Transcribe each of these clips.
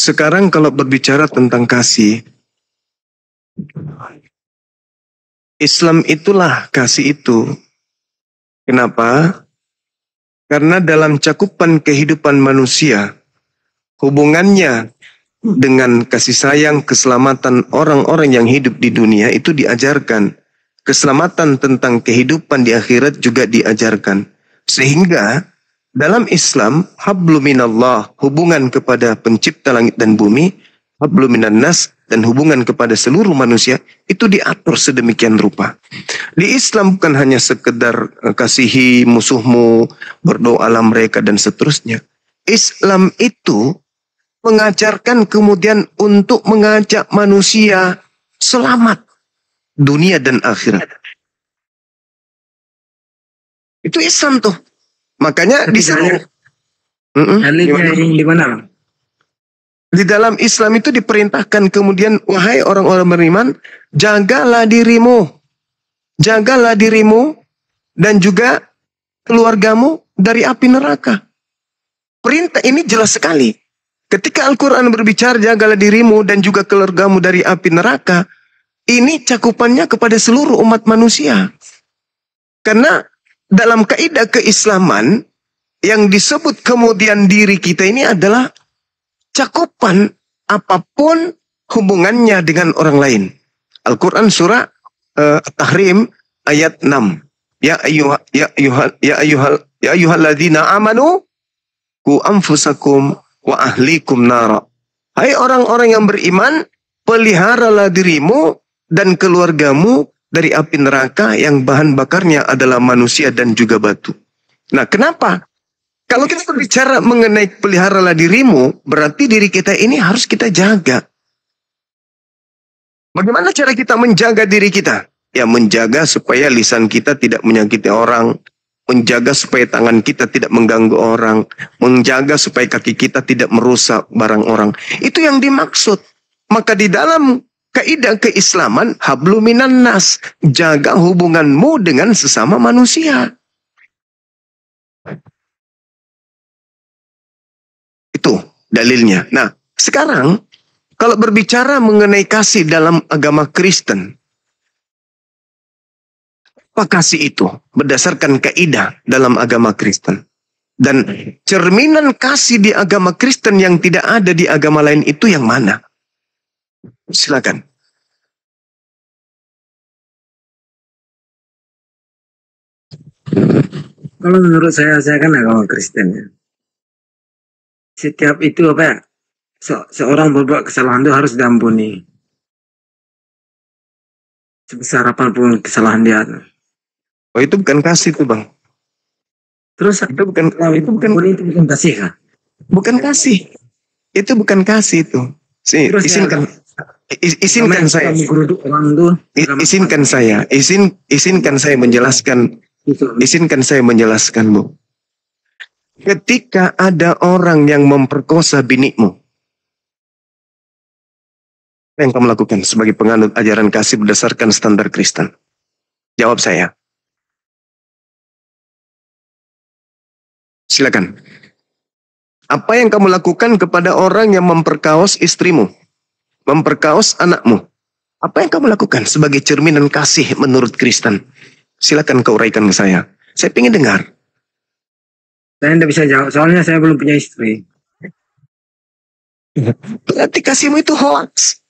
Sekarang kalau berbicara tentang kasih, Islam itulah kasih itu. Kenapa? Karena dalam cakupan kehidupan manusia, hubungannya dengan kasih sayang, keselamatan orang-orang yang hidup di dunia itu diajarkan. Keselamatan tentang kehidupan di akhirat juga diajarkan. Sehingga dalam Islam, hablu minallah, hubungan kepada pencipta langit dan bumi, hablu minan nas, dan hubungan kepada seluruh manusia, itu diatur sedemikian rupa. Di Islam bukan hanya sekedar kasihi musuhmu, berdoalah mereka, dan seterusnya. Islam itu mengajarkan kemudian untuk mengajak manusia selamat dunia dan akhirat. Itu Islam tuh. Makanya di sana di mana? Di dalam Islam itu diperintahkan kemudian, wahai orang-orang beriman, jagalah dirimu. Jagalah dirimu dan juga keluargamu dari api neraka. Perintah ini jelas sekali. Ketika Al-Quran berbicara jagalah dirimu dan juga keluargamu dari api neraka, ini cakupannya kepada seluruh umat manusia. Karena dalam kaidah keislaman, yang disebut kemudian diri kita ini adalah cakupan apapun hubungannya dengan orang lain. Al-Quran surah Tahrim ayat 6. Ya ayyuhalladzina amanu ku anfusakum wa ahlikum nara. Hai orang-orang yang beriman, peliharalah dirimu dan keluargamu dari api neraka yang bahan bakarnya adalah manusia dan juga batu. Nah, kenapa? Kalau kita berbicara mengenai peliharalah dirimu, berarti diri kita ini harus kita jaga. Bagaimana cara kita menjaga diri kita? Ya, menjaga supaya lisan kita tidak menyakiti orang, menjaga supaya tangan kita tidak mengganggu orang, menjaga supaya kaki kita tidak merusak barang orang. Itu yang dimaksud. Maka di dalam kaidah keislaman, hablu minan nas, jaga hubunganmu dengan sesama manusia. Itu dalilnya. Nah, sekarang kalau berbicara mengenai kasih dalam agama Kristen, apa kasih itu? Berdasarkan kaidah dalam agama Kristen. Dan cerminan kasih di agama Kristen yang tidak ada di agama lain itu yang mana? Silakan. Kalau menurut saya kan agama Kristen ya. Setiap itu apa ya? Seorang berbuat kesalahan itu harus diampuni. Sebesar apapun kesalahan dia. Oh, itu bukan kasih tuh, Bang. Terus itu bukan kasih kan? Bukan kasih. Itu bukan kasih itu. Terus izinkan saya. Izinkan saya menjelaskan. Izinkan saya menjelaskan, Bu. Ketika ada orang yang memperkosa binikmu, apa yang kamu lakukan sebagai penganut ajaran kasih berdasarkan standar Kristen? Jawab saya. Silakan. Apa yang kamu lakukan kepada orang yang memperkaos istrimu, memperkaos anakmu? Apa yang kamu lakukan sebagai cerminan kasih menurut Kristen? Silakan kau uraikan ke saya. Saya ingin dengar. Saya tidak bisa jawab, soalnya saya belum punya istri. Berarti kasihmu itu hoax.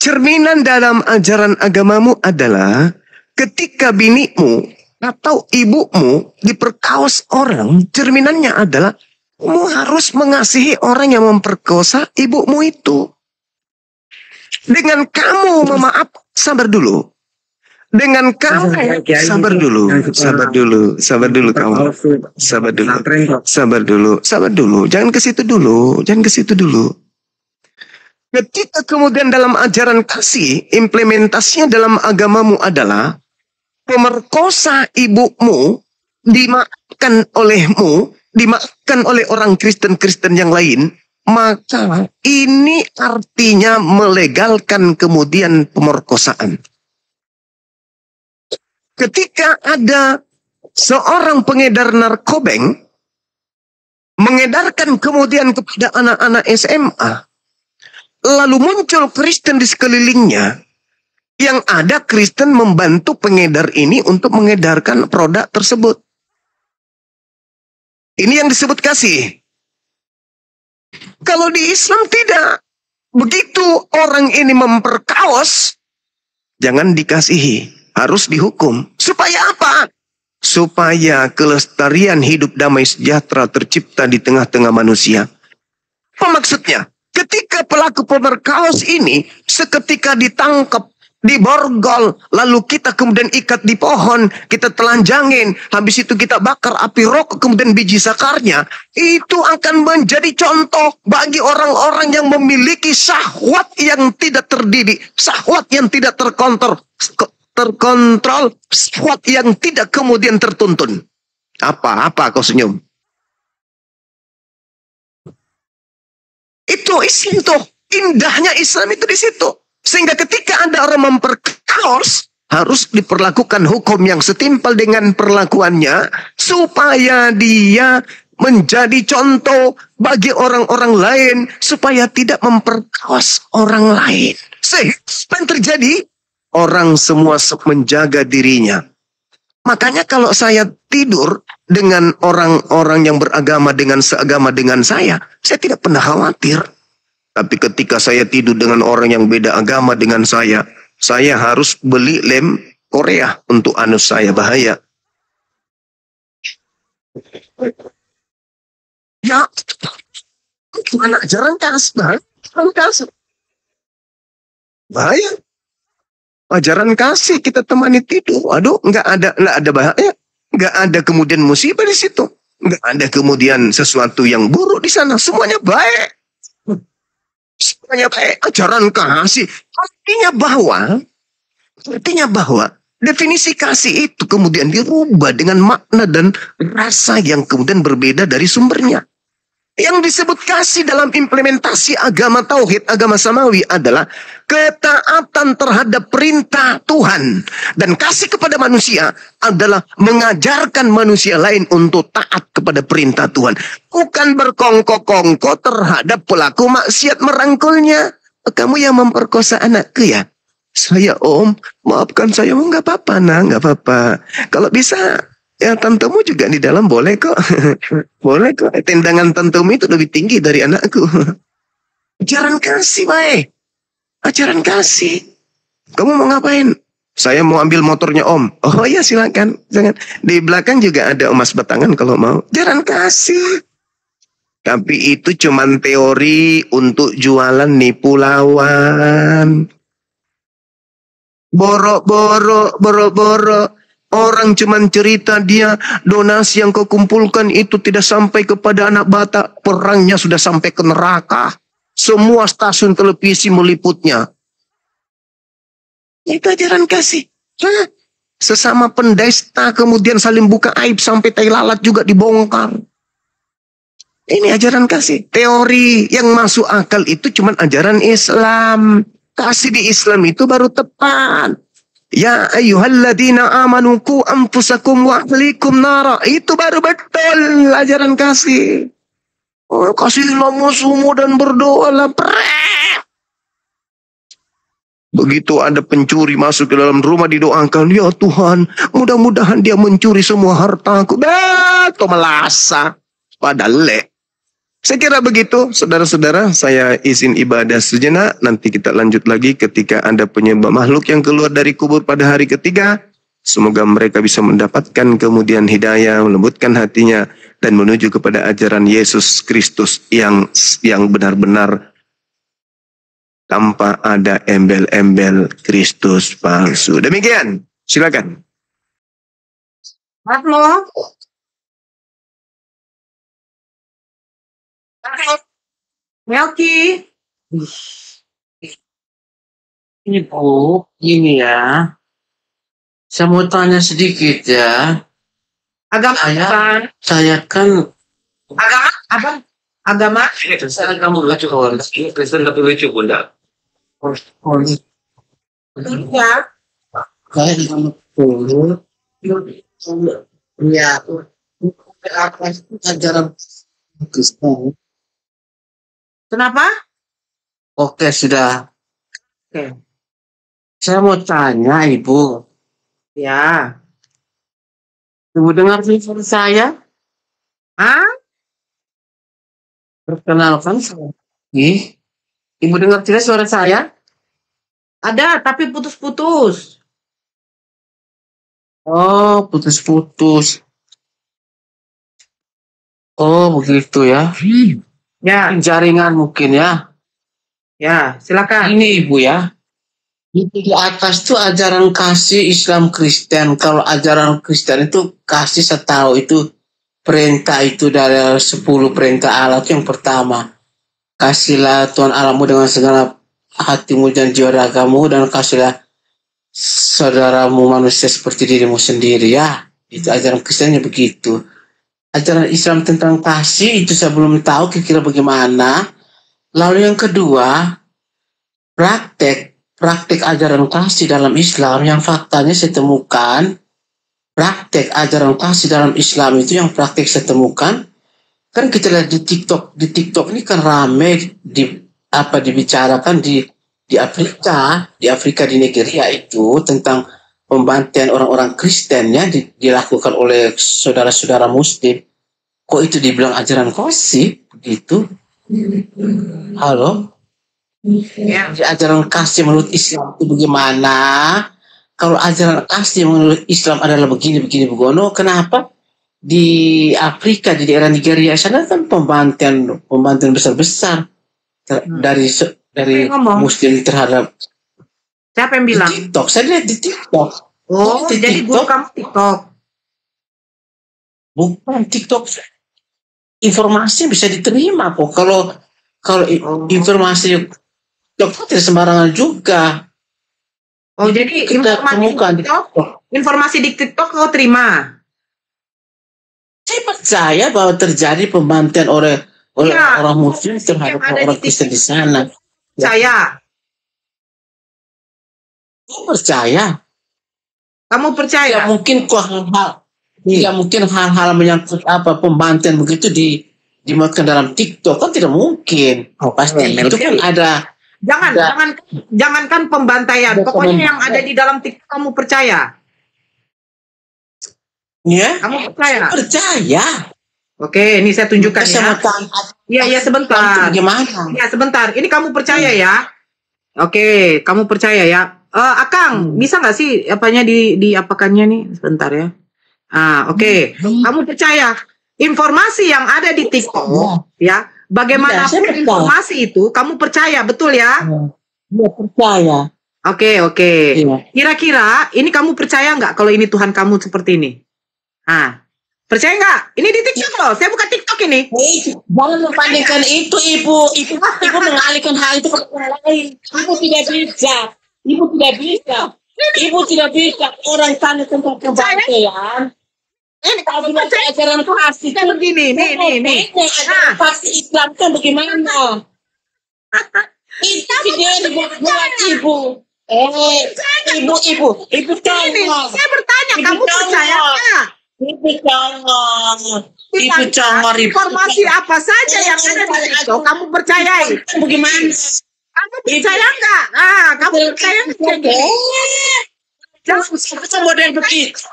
Cerminan dalam ajaran agamamu adalah ketika binikmu atau ibumu diperkaos orang, cerminannya adalah kamu harus mengasihi orang yang memperkosa ibumu itu. Dengan kamu memaafkan, sabar dulu. Dengan kamu sabar dulu kamu. Sabar dulu. Jangan ke situ dulu. Ketika kemudian dalam ajaran kasih, implementasinya dalam agamamu adalah pemerkosa ibumu dimaafkan olehmu, dimaafkan oleh orang Kristen yang lain, maka ini artinya melegalkan kemudian pemerkosaan. Ketika ada seorang pengedar narkobeng mengedarkan kemudian kepada anak-anak SMA, lalu muncul Kristen di sekelilingnya, yang ada Kristen membantu pengedar ini untuk mengedarkan produk tersebut. Ini yang disebut kasih. Kalau di Islam tidak. Begitu orang ini memperkaos, jangan dikasihi, harus dihukum. Supaya apa? Supaya kelestarian hidup damai sejahtera tercipta di tengah-tengah manusia. Apa maksudnya? Ketika pelaku pemerkaos ini seketika ditangkap, diborgol, lalu kita kemudian ikat di pohon, kita telanjangin, habis itu kita bakar api rokok, kemudian biji sakarnya, itu akan menjadi contoh bagi orang-orang yang memiliki syahwat yang tidak terdidik, syahwat yang tidak terkontrol, syahwat yang tidak kemudian tertuntun. Apa kau senyum? Itu Islam tuh, indahnya Islam itu di situ. Sehingga ketika ada orang memperkaos, harus diperlakukan hukum yang setimpal dengan perlakuannya, supaya dia menjadi contoh bagi orang-orang lain, supaya tidak memperkaos orang lain. Sehingga apa yang terjadi? Orang semua menjaga dirinya. Makanya kalau saya tidur dengan orang-orang yang beragama dengan seagama dengan saya tidak pernah khawatir. Tapi ketika saya tidur dengan orang yang beda agama dengan saya harus beli lem Korea untuk anus saya, bahaya. Ya, gimana ajaran kasih? Bahaya. Ajaran kasih kita temani tidur. Aduh, nggak ada bahaya. Nggak ada kemudian musibah di situ. Nggak ada kemudian sesuatu yang buruk di sana. Semuanya baik. Ajaran kasih artinya bahwa definisi kasih itu kemudian dirubah dengan makna dan rasa yang kemudian berbeda dari sumbernya. Yang disebut kasih dalam implementasi agama tauhid, agama samawi adalah ketaatan terhadap perintah Tuhan. Dan kasih kepada manusia adalah mengajarkan manusia lain untuk taat kepada perintah Tuhan. Bukan berkongkok-kongkok terhadap pelaku maksiat merangkulnya. Kamu yang memperkosa anakku ya? Saya om, maafkan saya. Oh, nggak apa-apa, nah, nggak apa-apa. Kalau bisa... ya tantemu juga di dalam boleh kok. Boleh kok. Tendangan tantemu itu lebih tinggi dari anakku. Ajaran kasih, baik. Ajaran kasih. Kamu mau ngapain? Saya mau ambil motornya om. Oh iya silakan. Jangan. Di belakang juga ada emas batangan kalau mau. Ajaran kasih. Tapi itu cuman teori untuk jualan nipu lawan. Borok-borok. Orang cuman cerita dia donasi yang kau kumpulkan itu tidak sampai kepada anak Batak. Perangnya sudah sampai ke neraka. Semua stasiun televisi meliputnya. Itu ajaran kasih. Sesama pendesta kemudian saling buka aib sampai tai lalat juga dibongkar. Ini ajaran kasih. Teori yang masuk akal itu cuman ajaran Islam. Kasih di Islam itu baru tepat. Ya ayyuhalladzina amanu qu anfusakum wa ahlikum nara. Itu baru betul ajaran kasih. Oh, kasihlah musuhmu dan berdoalah. Begitu ada pencuri masuk ke dalam rumah didoakan, ya Tuhan, mudah-mudahan dia mencuri semua hartaku. Itu melasa. Padahal saya kira begitu, saudara-saudara. Saya izin ibadah sejenak. Nanti kita lanjut lagi ketika ada penyembah makhluk yang keluar dari kubur pada hari ketiga. Semoga mereka bisa mendapatkan kemudian hidayah, melembutkan hatinya, dan menuju kepada ajaran Yesus Kristus yang benar-benar tanpa ada embel-embel Kristus palsu. Demikian, silakan. Halo. Melki. Ini Bu, gini ya. Saya mau tanya sedikit ya. Agama apa? Saya kan Agama apa? Agama? saya kamu lucu kawan. Kristen tapi lucu bunda. Ya. Saya dengan dulu. Ya. Ajaran Kristen. Kenapa? Oke, sudah. Oke. Saya mau tanya, Ibu. Ya. Ibu dengar suara saya? Ah, Perkenalkan saya. Ibu dengar tidak suara saya? ada tapi putus-putus. Oh, putus-putus. Oh, begitu ya. Ya, Jaringan mungkin ya. ya, silakan. Ini Ibu ya. Di atas tuh ajaran kasih Islam Kristen. Kalau ajaran Kristen itu kasih, saya tahu itu perintah itu dari 10 perintah Allah itu yang pertama. Kasihlah Tuhan Allahmu dengan segala hatimu dan jiwa ragamu, dan kasihlah saudaramu manusia seperti dirimu sendiri ya. Itu ajaran Kristennya begitu. Ajaran Islam tentang kasih itu saya belum tahu kira-kira bagaimana. Lalu yang kedua, praktek ajaran kasih dalam Islam yang faktanya saya temukan, praktek ajaran kasih dalam Islam itu yang praktek saya temukan, kan kita lihat di TikTok ini kan rame dibicarakan di Afrika di Nigeria itu tentang pembantaian orang-orang Kristen ya dilakukan oleh saudara-saudara Muslim. Kok itu dibilang ajaran kasih begitu? Halo? Ya. Ajaran kasih menurut Islam itu bagaimana? Kalau ajaran kasih menurut Islam adalah begini begono, kenapa di Afrika di daerah Nigeria sana kan pembantaian besar-besar dari Ngomong. Muslim terhadap Siapa yang bilang? di TikTok. Saya lihat di TikTok. Oh, Di jadi guru TikTok. kamu TikTok. Bukan TikTok. Informasi bisa diterima kok. Kalau informasi TikTok tidak sembarangan juga. Oh, jadi Kita temukan di informasi di TikTok kau terima. Saya percaya bahwa terjadi pembantaian oleh Ya, orang Muslim terhadap yang ada orang di Kristen di sana. Saya. Saya percaya. Kamu percaya? Tidak mungkin kok tidak mungkin hal-hal menyangkut pembantaian begitu dimuatkan dalam TikTok, kan tidak mungkin. Pasti itu kan ada. Jangankan pembantaian. Ada Pokoknya pembantaian. yang ada di dalam TikTok kamu percaya. Ya, Kamu percaya? percaya. Oke, ini saya tunjukkan ya. Iya, sebentar. Bagaimana? Ya, sebentar. Ini kamu percaya ya? Oke, kamu percaya ya? Akang, bisa nggak sih apanya di apakannya nih? Sebentar ya. Oke. Kamu percaya informasi yang ada di TikTok ya? Bagaimana Iya, saya percaya. informasi itu kamu percaya, betul ya? Ya, percaya. Oke. Iya. Kira-kira ini kamu percaya nggak kalau ini Tuhan kamu seperti ini? Percaya nggak? Ini di TikTok loh. Saya buka TikTok ini. Jangan membandingkan itu, Ibu. Ibu mengalihkan hal itu ke orang lain. Ibu tidak bisa. Orang tanya tentang pembantaian. Ini kamu Kalau percaya ajaran kasih kan begini, nih. ajaran kasih Islam kan bagaimana? Itu video dibuat Ibu. Ibu Ini jangan. saya bertanya, Ibu kamu jangan. percaya nggak? Ibu jangan. Informasi apa saja yang ada di TikTok kamu percayai? Bagaimana? Kamu percaya nggak? Kamu percaya nggak? Jangan model begitu.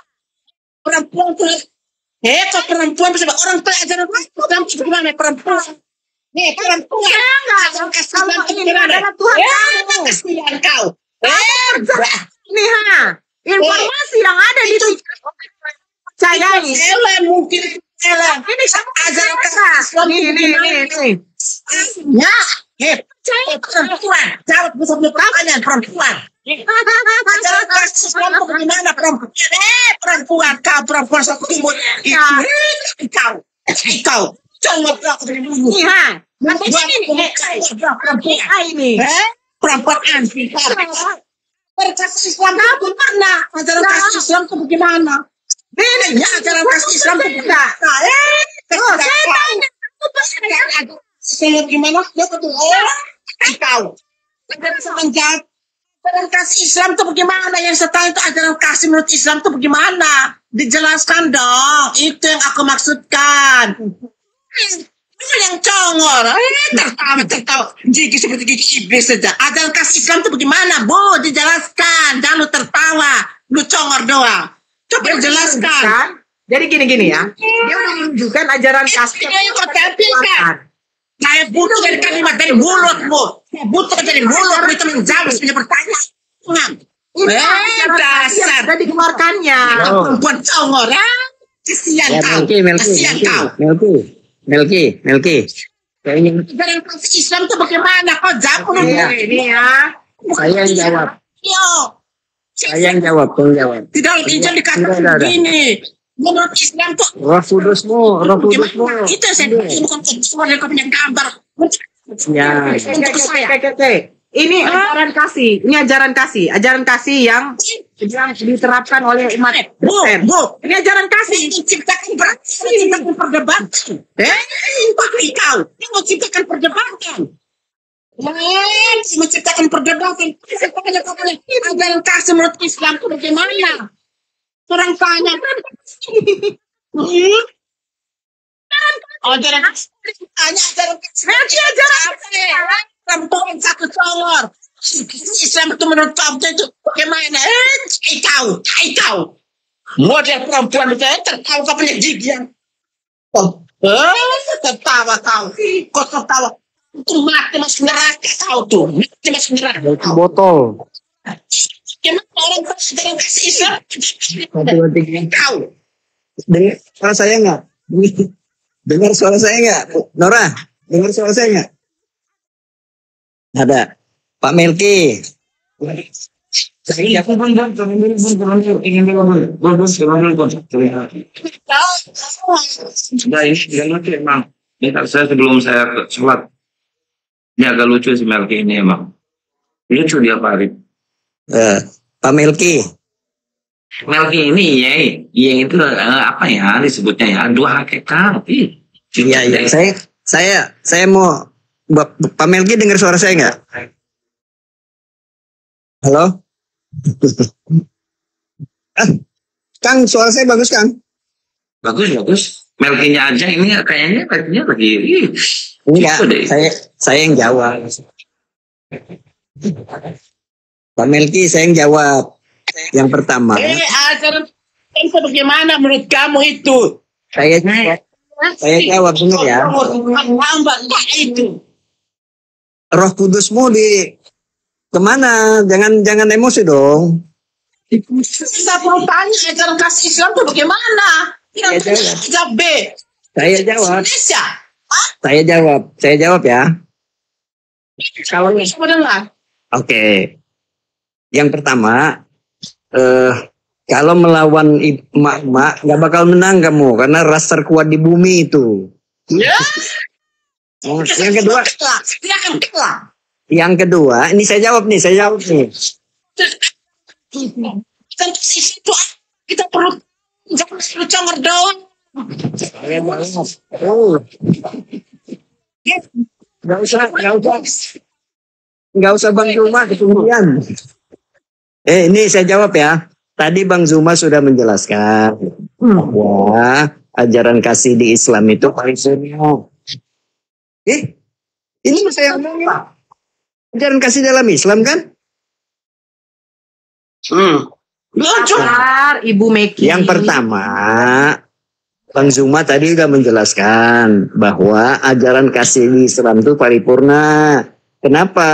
Perempuan bisa orang pelajaran bagaimana perempuan? Nih perempuan. Percaya nggak? Kalau ini adalah Tuhan kamu. Kasihan kau. Nih informasi yang ada di TikTok percayai. Mungkin Ini kamu percaya nggak? Nih. Perempuan. Jawab bisa punya pertanyaan perempuan. Ajaran kasih Islam itu bagaimana perempuan? Perempuan seperti kau. Jangan berlaku dari dulu. Ini. Perempuan anti. Kasih Islam kamu pernah. Ajaran kasih Islam itu bagaimana? Ini Ajaran kasih Islam itu bagaimana? saya tanya. Saya gimana? Dia betul. Kau. Menjawab. Ajaran kasih Islam itu bagaimana? Yang saya tahu itu ajaran kasih menurut Islam itu bagaimana? Dijelaskan dong. Itu yang aku maksudkan. yang congor, tertawa, gigi seperti gigi iblis saja. Ajaran kasih Islam itu bagaimana, Bu? Dijelaskan, jangan lu tertawa, lu congor doang. Coba jelaskan. Jadi gini ya, dia udah menunjukkan ajaran kasih. Yang tertampilkan. Saya butuh dari kalimat dari mulutmu. Saya butuh dari mulutmu itu menjawab punya pertanyaan. Dasar. Sudah dikeluarkannya. Perempuan congor, ya? Kasihan kau. Kasihan kau. Melki. Ajaran kasih Islam itu bagaimana? Kau jawab Ini ya. Saya yang jawab. Yo. Saya yang jawab. Di dalam Injil dikatakan begini. Menurut Islam tuh Roh Kudusmu. itu saya bukan suara kau punya gambar. Ya. Untuk saya. Oke. Ini ajaran kasih. Ini ajaran kasih. Ajaran kasih yang diterapkan oleh umat Kristen. Bu. Ini ajaran kasih. Menciptakan perdebatan. Tapi kau yang menciptakan perdebatan. Menciptakan perdebatan. Ajaran kasih menurut Islam itu bagaimana? Orang tanya. Ajaran kasih. Perempuan satu congor. Islam itu menurut kamu itu bagaimana? Kau. Model perempuan itu tertawa kau punya gigi yang. Tertawa kau. Kau tertawa. Itu mati masuk neraka kau tuh. Mati masuk neraka. Botol. Gimana orang berajaran kasih Islam? Kau. Dengar suara saya nggak? Dengar suara saya nggak? Nora, dengar suara saya nggak? Ada. Pak Melki. Saya sebelum saya sholat, ini agak lucu si Melki ini emang. Lucu dia Pak Arif. Pak Melki. Melki ini iya itu apa ya disebutnya ya dua hakikat. Iya. Saya mau Pak Melki dengar suara saya nggak? Halo? Kang, suara saya bagus, Kang? Bagus. Melkinya aja ini kayaknya lagi. Enggak, saya yang jawab. Pak Melki, saya yang jawab. Yang pertama. Ajaran itu bagaimana menurut kamu itu? Saya jawab benar ya. Hamba itu. Roh Kudusmu di kemana? Jangan emosi dong. Saya mau tanya ajaran kasih Islam itu bagaimana? Yang jawab B. Saya jawab. Indonesia. Saya jawab ya. Kalau sebenarnya. Oke. Yang pertama, kalau melawan emak-emak nggak bakal menang kamu karena ras terkuat di bumi itu. Ya. Yang kedua, Silakan keluar. yang kedua, ini saya jawab nih. Kan itu kita perlu jangan congor doang. Nggak usah Bang Zuma kemudian. Ini saya jawab ya. Tadi Bang Zuma sudah menjelaskan bahwa ajaran kasih di Islam itu paling sempurna. Ini saya ngomongin ajaran kasih dalam Islam kan? Benar, Ibu Meki. Yang pertama, Bang Zuma tadi sudah menjelaskan bahwa ajaran kasih di Islam itu paripurna. Kenapa?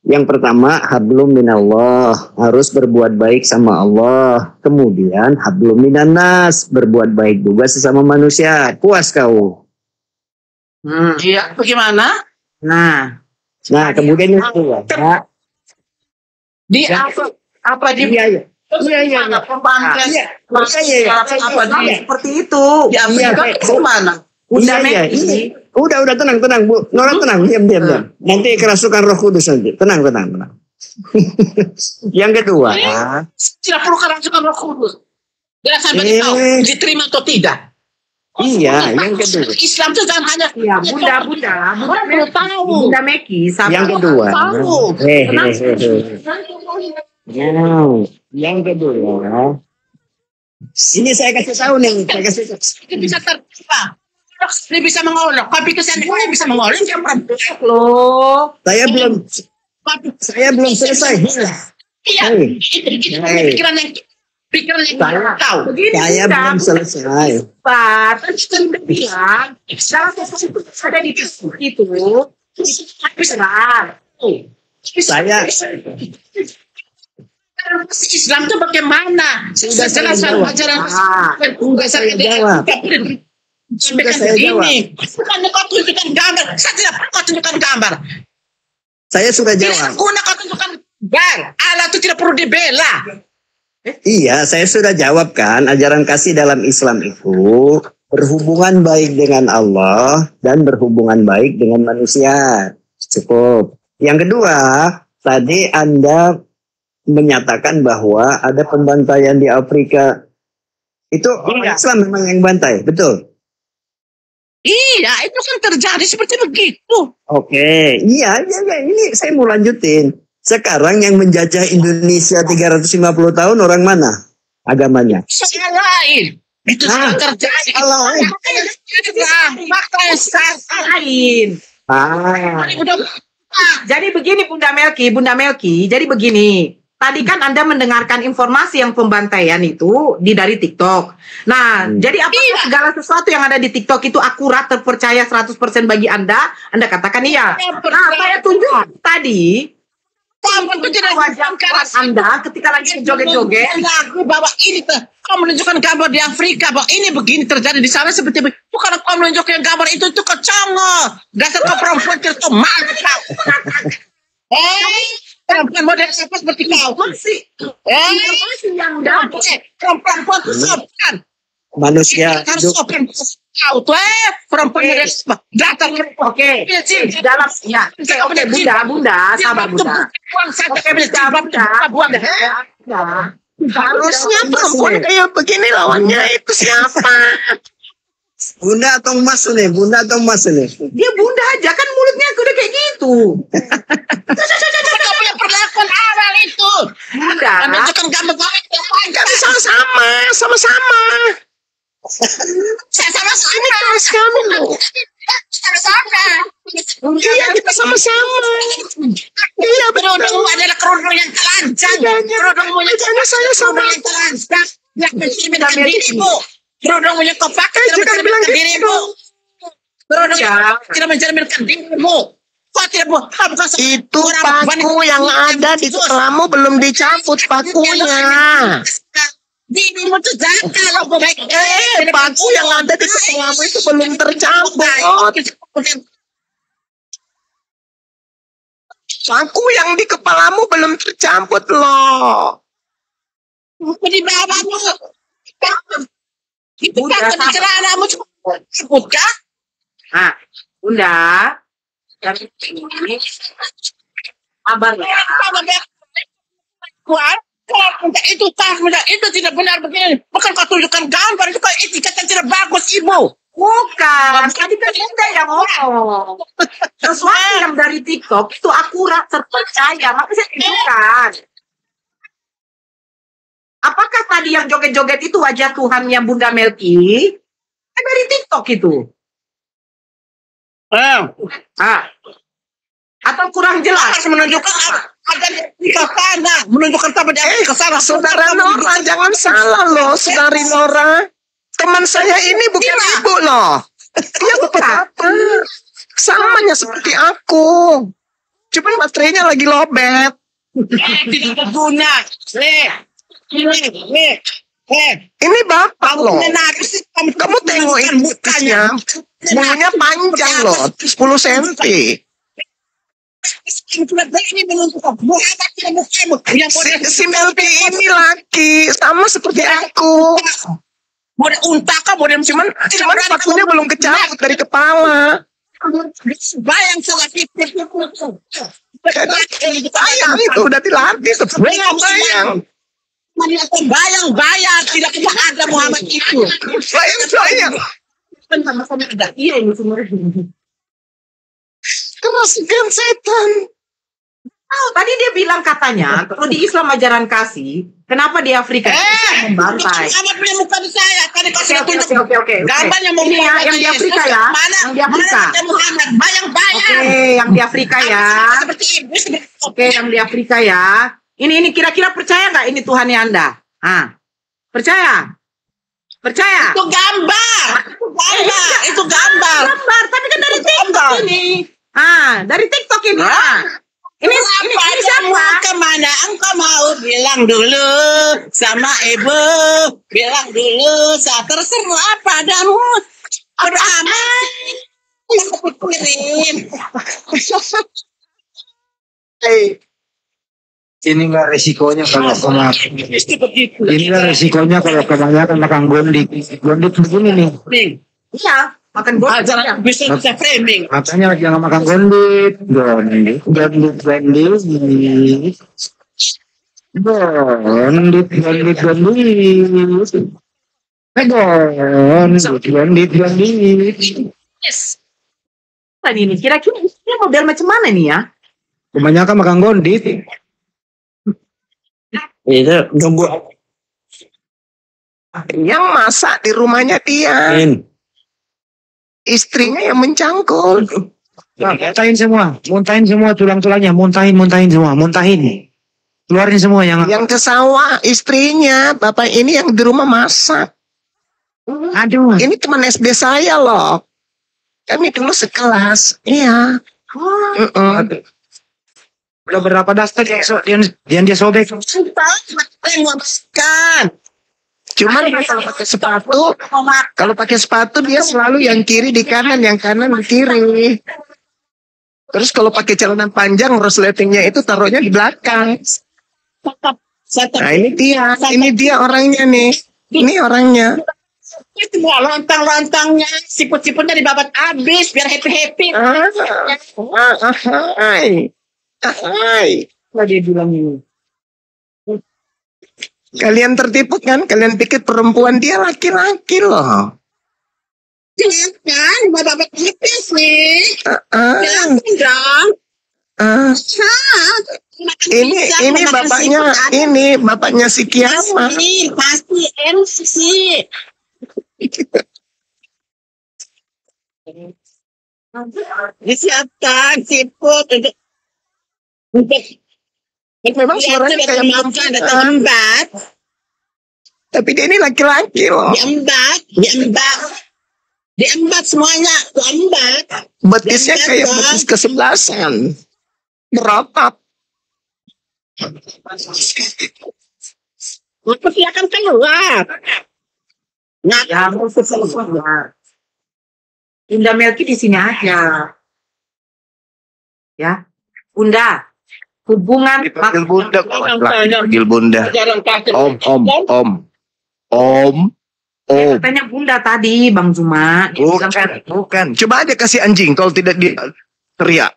Yang pertama, hablum minallah, harus berbuat baik sama Allah. Kemudian hablum minannas, berbuat baik juga sesama manusia. Puas kau. Iya, bagaimana? Nah, Kemudian yang kedua. Di apa di Iya. pembangkit apa di seperti itu. di Amerika kemana? Udah tenang Bu. Nora tenang, diam. Nanti kerasukan Roh Kudus nanti. Tenang. Yang kedua, Tidak perlu kerasukan Roh Kudus. Jelaskan bagi kau diterima atau tidak. iya, yang kedua. Islam itu jangan hanya Ya, Bunda perlu tahu. Bunda Meki, Yang kedua. Tahu. Yang kedua. Ini saya kasih tahu nih, Itu bisa terbuka. Dia bisa mengolok. Kau pikir saya bisa mengolok? Dia perempuan Loh. Saya belum selesai. Iya. Pikiran yang tahu. Begini, Saya belum selesai. Pak, tadi kan udah bilang, salah satu itu ada di Facebook itu besar. Saya Islam itu bagaimana? Sudah jelas ajaran Sudah saya jawab. Sudah saya jawab. Bukan kau tunjukkan gambar. Saya tidak pernah kau tunjukkan gambar. Saya sudah Tidak jawab. guna kau tunjukkan gambar. Allah itu tidak perlu dibela. Iya, saya sudah jawab kan. Ajaran kasih dalam Islam itu berhubungan baik dengan Allah dan berhubungan baik dengan manusia. Cukup. Yang kedua, tadi Anda menyatakan bahwa ada pembantaian di Afrika. Itu orang Islam memang yang bantai, betul? Iya, itu kan terjadi seperti begitu. Oke, iya. Ini saya mau lanjutin. Sekarang yang menjajah Indonesia 350 tahun orang mana? Agamanya? Saya lain. Itu sudah terjadi. Lain. Fakta yang Lain. Jadi begini Bunda Melki, jadi begini. Tadi kan Anda mendengarkan informasi yang pembantaian itu dari TikTok. Nah, jadi apakah segala sesuatu yang ada di TikTok itu akurat, terpercaya 100% bagi Anda? Anda katakan iya. Nah, saya tunjuk tadi itu tidak wajah Anda ketika lagi joget-joget. Bahwa ini kau menunjukkan gambar di Afrika bahwa ini begini terjadi di sana seperti itu. Bukan kau menunjukkan gambar itu kecongol. Dasar kau perempuan itu malu kau. Perempuan model apa seperti kau? Masih informasi yang dapat. Perempuan itu sopan. Manusia Harus sopan. Kau tuh perempuan model apa? Datang. Oke. Dalam ya. Oke, Bunda, sabar Bunda. Harusnya perempuan kayak begini lawannya itu siapa? Bunda atau Mas nih? Dia Bunda aja kan mulutnya udah kayak gitu. Kau punya perlakuan awal itu. Bunda. Menunjukkan gambar baik. Kan sama-sama. Ini kelas kami loh. Iya, kita sama-sama. Iya, Kerudungmu adalah kerudung yang telanjang. Kerudungmu yang saya sama. yang telanjang. Yang mencerminkan dirimu. Kerudungmu yang kau pakai tidak mencerminkan dirimu. Kerudungmu tidak mencerminkan dirimu. Kau tidak bukan Itu paku yang ada di kepalamu belum dicabut pakunya. Dirimu itu jangan kalau baik. Paku yang ada di kepalamu itu belum tercabut. Paku yang di kepalamu belum tercabut loh. Di bawahmu. Itu kan di celanamu cabut kah? Nah, Bunda. Dari ini sabar ya. Kuat. Itu tidak benar begini. Bukan kau tunjukkan gambar itu kau etiket yang tidak bagus ibu. Bukan, tadi kan Bunda yang ngomong. Sesuatu yang dari TikTok itu akurat, terpercaya, maka saya tunjukkan. Apakah tadi yang joget-joget itu wajah Tuhannya Bunda Melki? Dari TikTok itu. Atau kurang jelas? Menunjukkan ada di sana, menunjukkan apa di ke sana. Saudara Nora, jangan salah loh, saudari Nora. Teman saya ini bukan ibu loh. Dia apa? Samanya seperti aku. Cuman baterainya lagi lobet. Tidak berguna. Ini bapak loh. Kamu tengokin mukanya. Mulutnya panjang loh, 10 cm. Si Melki ini laki sama seperti aku. Model unta kah, model Cuman pakunya belum kecabut dari kepala. bayang sangat Sayang itu udah dilatih sayang. Bayang tidak pernah ada Muhammad itu. Sayang. Sama-sama ada. Iya ini semua. Keraskan setan. Oh, tadi Tadi dia bilang katanya kalau di Islam ajaran kasih, kenapa di Afrika membantai? Amat punya muka di saya. Tadi kau sudah tunjuk Oke. gambarnya mau Ini yang di Afrika ya. Yang di Afrika. Mana Muhammad? Bayang-bayang. Oke, yang di Afrika ya. Seperti iblis. Oke, yang di Afrika ya. Ini kira-kira percaya nggak ini Tuhannya Anda? Percaya? Percaya? Itu gambar. Itu gambar. Gambar, tapi kan dari TikTok ini. Dari TikTok ini. Ini siapa? Kemana engkau mau bilang dulu sama ibu, bilang dulu saya terserah padamu. Udah amat. Kirim. Inilah resikonya kalau inilah resikonya kalau kebanyakan makan gondik. Gondik begini nih. Iya, makan gondik. Bisa framing. Makanya jangan makan gondik. Gondik. Yes. Ini kira-kira ini model macam mana nih ya? Kebanyakan makan gondik. Itu nunggu Yang masak di rumahnya dia. Istrinya yang mencangkul. Muntahin semua tulang-tulangnya, muntahin semua, muntahin. Keluarin semua yang Yang ke sawah istrinya. Bapak ini yang di rumah masak. aduh. Ini teman SD saya loh. Kami dulu sekelas. Iya. Udah berapa daster dia sobek. Cuman kalau pakai sepatu dia selalu yang kiri di kanan, yang kanan di kiri. Terus kalau pakai celana panjang resletingnya itu taruhnya di belakang. Nah ini dia orangnya nih. Ini orangnya. Semua lontang-lontangnya, siput-siputnya dibabat habis biar happy-happy. Dia bilang ini. Kalian tertipu kan? Kalian pikir perempuan, dia laki-laki loh. Kan, babat habis nih. Dong. Ini bapaknya si Kiamat. Pasti MC. Disiapkan siput untuk Memang suaranya kayak makan datang embat. Tapi dia ini laki-laki loh. Diembat semuanya, diembat. Betisnya kayak betis kesebelasan. Berotot. Pasti akan keluar. Ya, Bunda Melki di sini aja. Ya, Bunda. Hubungan Dipanggil Bunda, panggil Bunda. Om. Katanya Bunda tadi, Bang Zuma. Bukan. Coba aja kasih anjing kalau tidak dia teriak.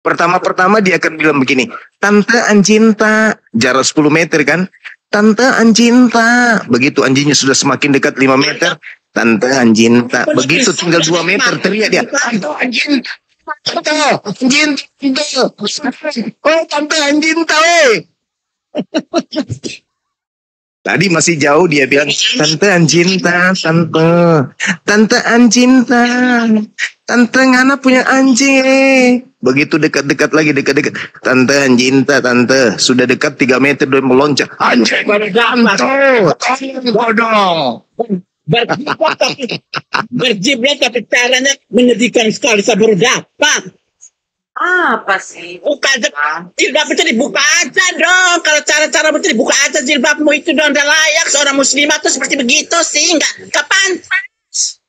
Pertama dia akan bilang begini, Tante Anjinta, jarak 10 meter kan? Tante Anjinta. Begitu anjingnya sudah semakin dekat 5 meter, Tante Anjinta. Begitu tinggal 2 meter teriak dia, Tante Anjinta. Tante Anjinta. Oh, Tante Anjinta, Tadi masih jauh dia bilang, Tante Anjinta, Tante Anjinta. Tante Ngana punya anjing. Begitu dekat-dekat lagi, Tante Anjinta, Tante. Sudah dekat 3 meter dia meloncat. Anjing bergantung. Bodoh. Berjiblat tapi caranya menyedihkan sekali. Saya baru dapat. Apa sih? Buka aja. Jilbab itu dibuka aja dong. Kalau cara-cara itu dibuka aja jilbabmu itu dong. Udah layak seorang muslimah tuh seperti begitu sih. Nggak pantas.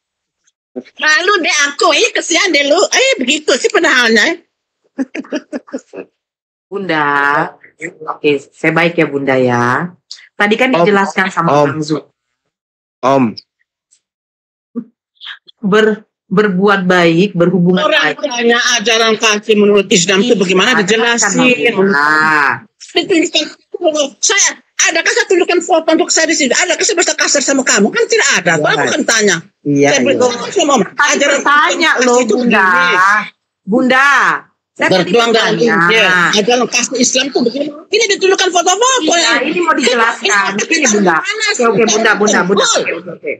Lalu deh aku kesian deh lu. Begitu sih padahalnya. Bunda. Oke, saya baik ya Bunda ya. Tadi kan dijelaskan sama Bang Zul. Om. Berbuat baik, berhubungan Orang baik. tanya ajaran kasih menurut Islam itu bagaimana dijelasin. Saya adakah saya tunjukkan foto untuk saya di sini? Adakah saya bisa kasar sama kamu? Kan tidak ada. Aku kan tanya. Tadi tanya loh Bunda. Bunda, Saya tadi Berjuang dalam bertanya. Injil. Ajaran kasih Islam itu begini. Ini ditunjukkan foto-foto. Iya, ini mau dijelaskan. Begini Bunda. Oke, Bunda. Oke.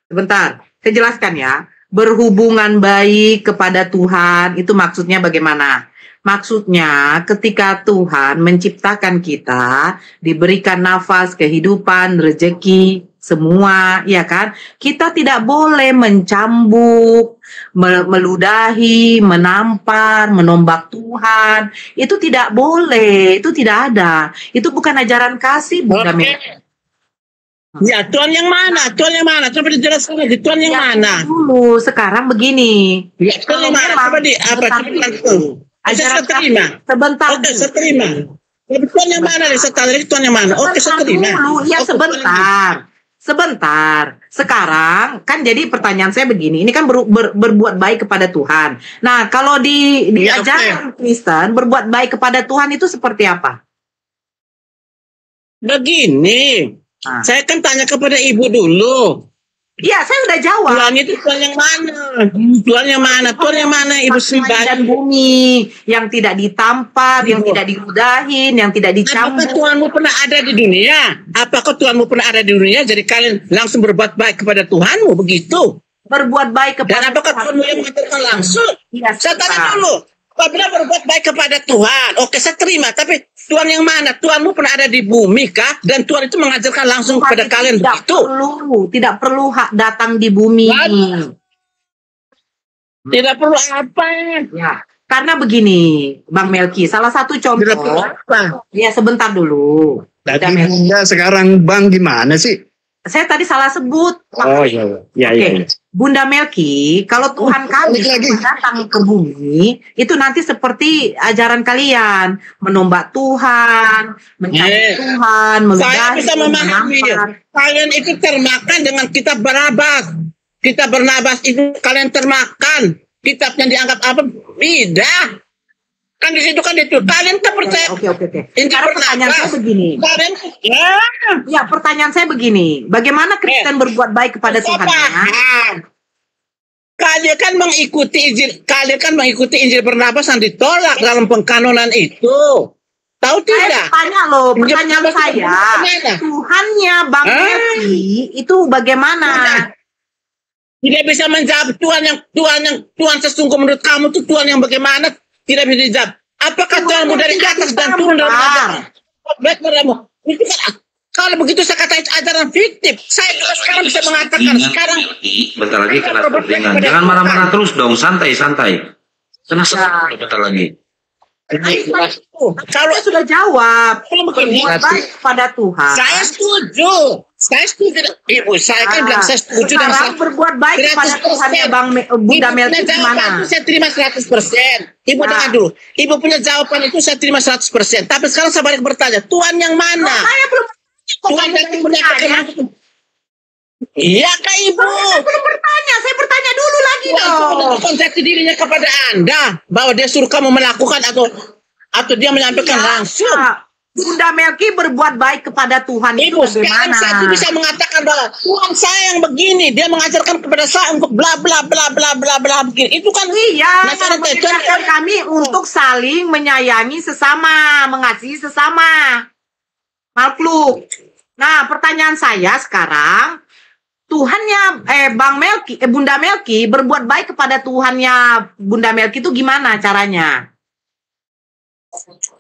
Sebentar, saya jelaskan ya. Berhubungan baik kepada Tuhan itu maksudnya bagaimana? Maksudnya ketika Tuhan menciptakan kita, diberikan nafas, kehidupan, rezeki, semua, ya kan? Kita tidak boleh mencambuk, meludahi, menampar, menombak Tuhan. Itu tidak boleh, itu tidak ada. Itu bukan ajaran kasih, Bunda Mel. Ya, Tuhan yang mana? Tuhan yang mana? Coba dijelaskan lagi. Tuhan yang mana? Dulu, sekarang begini. Ya, Tuhan yang mana? Coba di apa? Coba itu. Saya terima. Sebentar. Oke, saya terima. Tuhan yang mana? Saya tanya Tuhan yang mana? Oke, saya terima. Ya, sebentar. Sekarang kan jadi pertanyaan saya begini. Ini kan berbuat baik kepada Tuhan. Nah, kalau di Ya, ajaran Kristen berbuat baik kepada Tuhan itu seperti apa? Begini. Ah. Saya kan tanya kepada ibu dulu. Iya, saya udah jawab. Tuhan itu Tuhan yang mana? Tuhan yang mana? Tuhan yang mana? Ibu Langit sembah. dan bumi yang tidak ditampar, yang tidak diludahin, yang tidak Apakah dicambuk. Tuhanmu pernah ada di dunia? Apakah Tuhanmu pernah ada di dunia? Jadi kalian langsung berbuat baik kepada Tuhanmu begitu? Berbuat baik Dan kepada apakah Tuhanmu yang mengajarkan langsung? Iya, Saya tanya sebentar. dulu. Apabila berbuat baik kepada Tuhan, oke saya terima. Tapi Tuhan yang mana? Tuhanmu pernah ada di bumi kah? Dan Tuhan itu mengajarkan langsung Tuhan kepada itu kalian begitu? tidak perlu datang di bumi. Tidak perlu apa? Ya, karena begini, Bang Melki, salah satu Tidak perlu contoh. apa? Ya, sebentar dulu. Tadi Bunda Melki. Bunda sekarang Bang gimana sih? Saya tadi salah sebut. Oh iya. Oke. Bunda Melki, kalau Tuhan kami balik lagi. datang ke bumi, itu nanti seperti ajaran kalian, menombak Tuhan, mencari Tuhan, Saya meludahi, bisa memahami. menampar. Kalian itu termakan dengan kitab Barnabas. Kitab Barnabas itu kalian termakan. Kitabnya dianggap apa? Beda. Kan di situ kan itu. Kalian tak percaya. Oke. Injil Sekarang pertanyaan Barnabas. saya begini. Kalian Ya, pertanyaan saya begini. Bagaimana Kristen berbuat baik kepada Tuhan? paham. Kalian kan mengikuti Injil Barnabas yang ditolak dalam pengkanonan itu. Tahu Saya tidak? tanya loh, Injil pertanyaan Barnabas itu saya, bagaimana? Tuhannya Bang Melki itu bagaimana? Tidak bisa menjawab Tuhan sesungguh menurut kamu itu Tuhan yang bagaimana? Tidak bisa dijawab. Apakah Tuhanmu dari atas dan turun dari atas? Baik padamu. Itu kan kalau begitu saya kata itu ajaran fiktif. Saya juga sekarang bisa mengatakan sekarang Bentar lagi kena sepertingan. Jangan marah-marah terus dong, santai. Kenapa bentar lagi? kalau Saya sudah jawab. begini, Berbuat baik kepada Tuhan. saya setuju. Ibu saya kan bilang saya setuju dengan Sekarang berbuat baik kepada Tuhannya Bunda Melki gimana? Saya terima 100%. Ibu dengar dulu. Ibu punya jawaban itu saya terima 100%. Tapi sekarang saya balik bertanya, Tuhan yang mana? Saya belum Tuhan yang menyatakan iya kak Ibu. Saya belum bertanya. Saya bertanya dulu lagi Tuhan dong. menunjukkan jati dirinya kepada Anda bahwa dia suruh kamu melakukan atau dia menyampaikan langsung. Bunda Melki berbuat baik kepada Tuhan itu Ibu sekarang bagaimana? saya bisa mengatakan bahwa Tuhan saya yang begini, dia mengajarkan kepada saya untuk bla bla bla bla bla bla begini. Itu kan Iya, masalah mengajarkan kami untuk saling menyayangi sesama, mengasihi sesama makhluk. Nah, pertanyaan saya sekarang, Tuhannya Bunda Melki berbuat baik kepada Tuhannya Bunda Melki itu gimana caranya?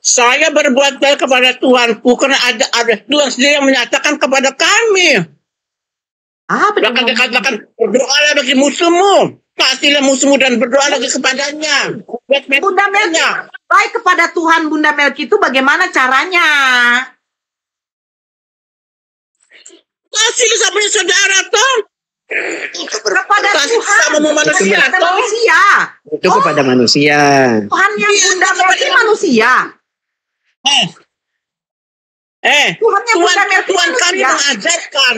saya berbuat baik kepada Tuhanku karena ada Tuhan sendiri yang menyatakan kepada kami. Bahkan dikatakan berdoalah bagi musuhmu, kasihlah musuhmu dan berdoa lagi kepadanya. Bunda Melki baik kepada Tuhan Bunda Melki itu bagaimana caranya? Kasih sama saudara toh. Kepada Kasih Tuhan sama manusia kepada toh. manusia. Itu kepada manusia. Tuhannya Bunda Melki manusia. Tuhannya Bunda Melki Tuhan kami manusia. mengajarkan.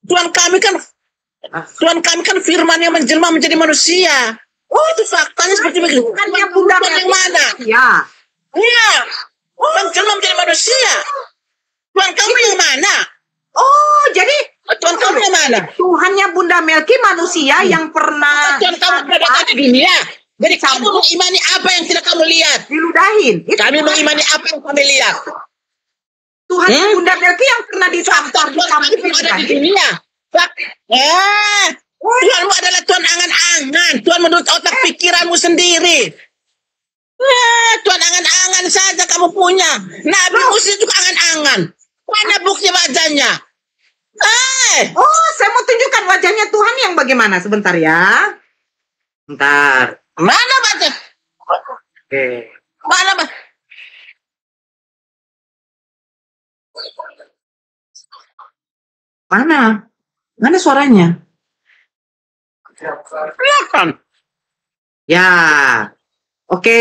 Tuhan kami kan firman yang menjelma menjadi manusia. Itu faktanya seperti begitu. Tuhannya Bunda Tuhan yang Melki mana? manusia. Iya. Menjelma menjadi manusia. Tuhan kamu yang mana? Oh, jadi Tuhan kamu yang mana? Tuhannya Bunda Melki manusia yang pernah Tuhan kamu pernah datang di dunia. Jadi kamu mengimani apa yang tidak kamu lihat? Diludahin. Itu Kami mengimani apa yang kami lihat. Tuhan Bunda Melki yang pernah ditampar di kampung Tuhan ada kan? di dunia. Tuhanmu adalah Tuhan angan-angan. Tuhan menurut otak pikiranmu sendiri. Tuhan angan-angan saja kamu punya. Nabi Musa juga angan-angan. Mana bukti wajahnya? Oh, saya mau tunjukkan wajahnya Tuhan yang bagaimana. Sebentar ya. Bentar. Mana wajah? Oke. Mana wajah? Mana? Mana suaranya? Kelihatan. Ya. Oke,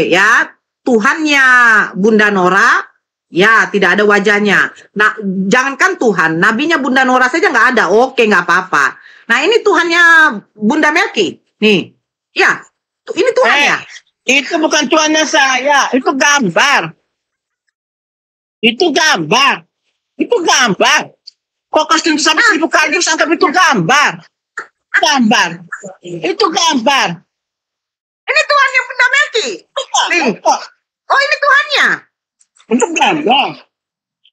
ya. Tuhannya Bunda Nora, ya tidak ada wajahnya. Nah, jangankan Tuhan, nabinya Bunda Nora saja nggak ada. Oke, nggak apa-apa. Nah, ini Tuhannya Bunda Melki. Nih, ya. Ini Tuhannya. Itu bukan Tuhannya saya. Itu gambar. Itu gambar. Itu gambar. Kok kasih sampai 1000 kali anggap itu gambar. Gambar. Itu gambar. Ini Tuhannya Bunda Melki. Nih. Oh, ini Tuhannya. Untuk gambar.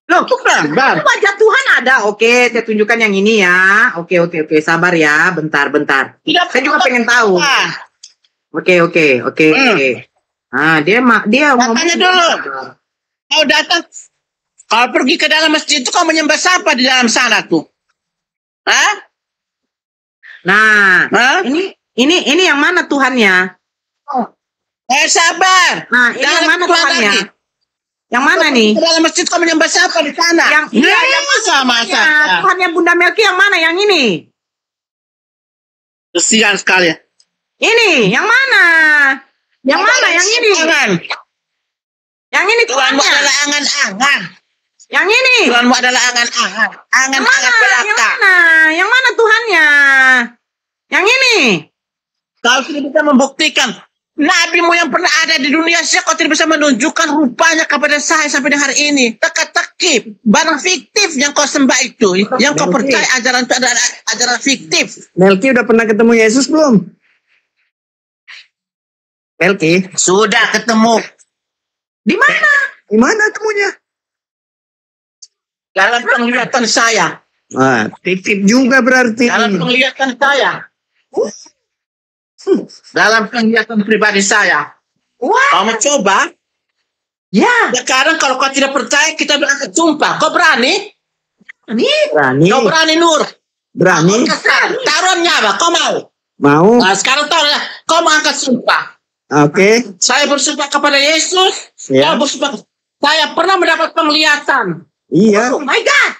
Loh, Untuk gambar. wajah Tuhan ada. Oke, saya tunjukkan yang ini ya. Oke. Sabar ya. Bentar. Tidak Saya juga pengen tahu. Oke. Nah, dia Makanya dulu. Kau datang. Kau pergi ke dalam masjid itu kau menyembah siapa di dalam sana tuh? Hah? Nah, Hah? ini yang mana Tuhannya? Sabar. Nah, ini yang mana Tuhan Tuhannya? lagi. Yang mana nih? Ke dalam masjid kau menyembah siapa di sana? Yang sama Ya, Tuhannya Bunda Melki yang mana? Yang ini? Kesian sekali. Ini, yang mana? Yang mana? Yang ini? Jangan. Yang ini Tuhanmu Tuhannya. adalah angan-angan. Yang ini. Tuhanmu adalah angan-angan. Yang mana? Angan-angan Yang belaka. mana? Yang mana Tuhannya? Yang ini. Kau tidak bisa membuktikan. Nabimu yang pernah ada di dunia sih, kau tidak bisa menunjukkan rupanya kepada saya sampai dengan hari ini. Teka-teki, barang fiktif yang kau sembah itu. Yang kau percaya ajaran itu adalah ajaran fiktif. Melki udah pernah ketemu Yesus belum? Melki, Sudah ketemu. Di mana? di mana temunya? Dalam penglihatan saya. Ah, titip juga berarti. Dalam penglihatan saya. Dalam penglihatan pribadi saya. Kamu coba. Ya. Sekarang kalau kau tidak percaya, kita berangkat sumpah. Kau berani? Berani, Kau berani, Nur? berani. Taruhan nyawa, kau mau? Mau? Nah, sekarang taruhnya, kau mau angkat sumpah. Oke. Saya bersumpah kepada Yesus. Ya. Kau bersumpah. Saya pernah mendapat penglihatan. Iya. Oh my God.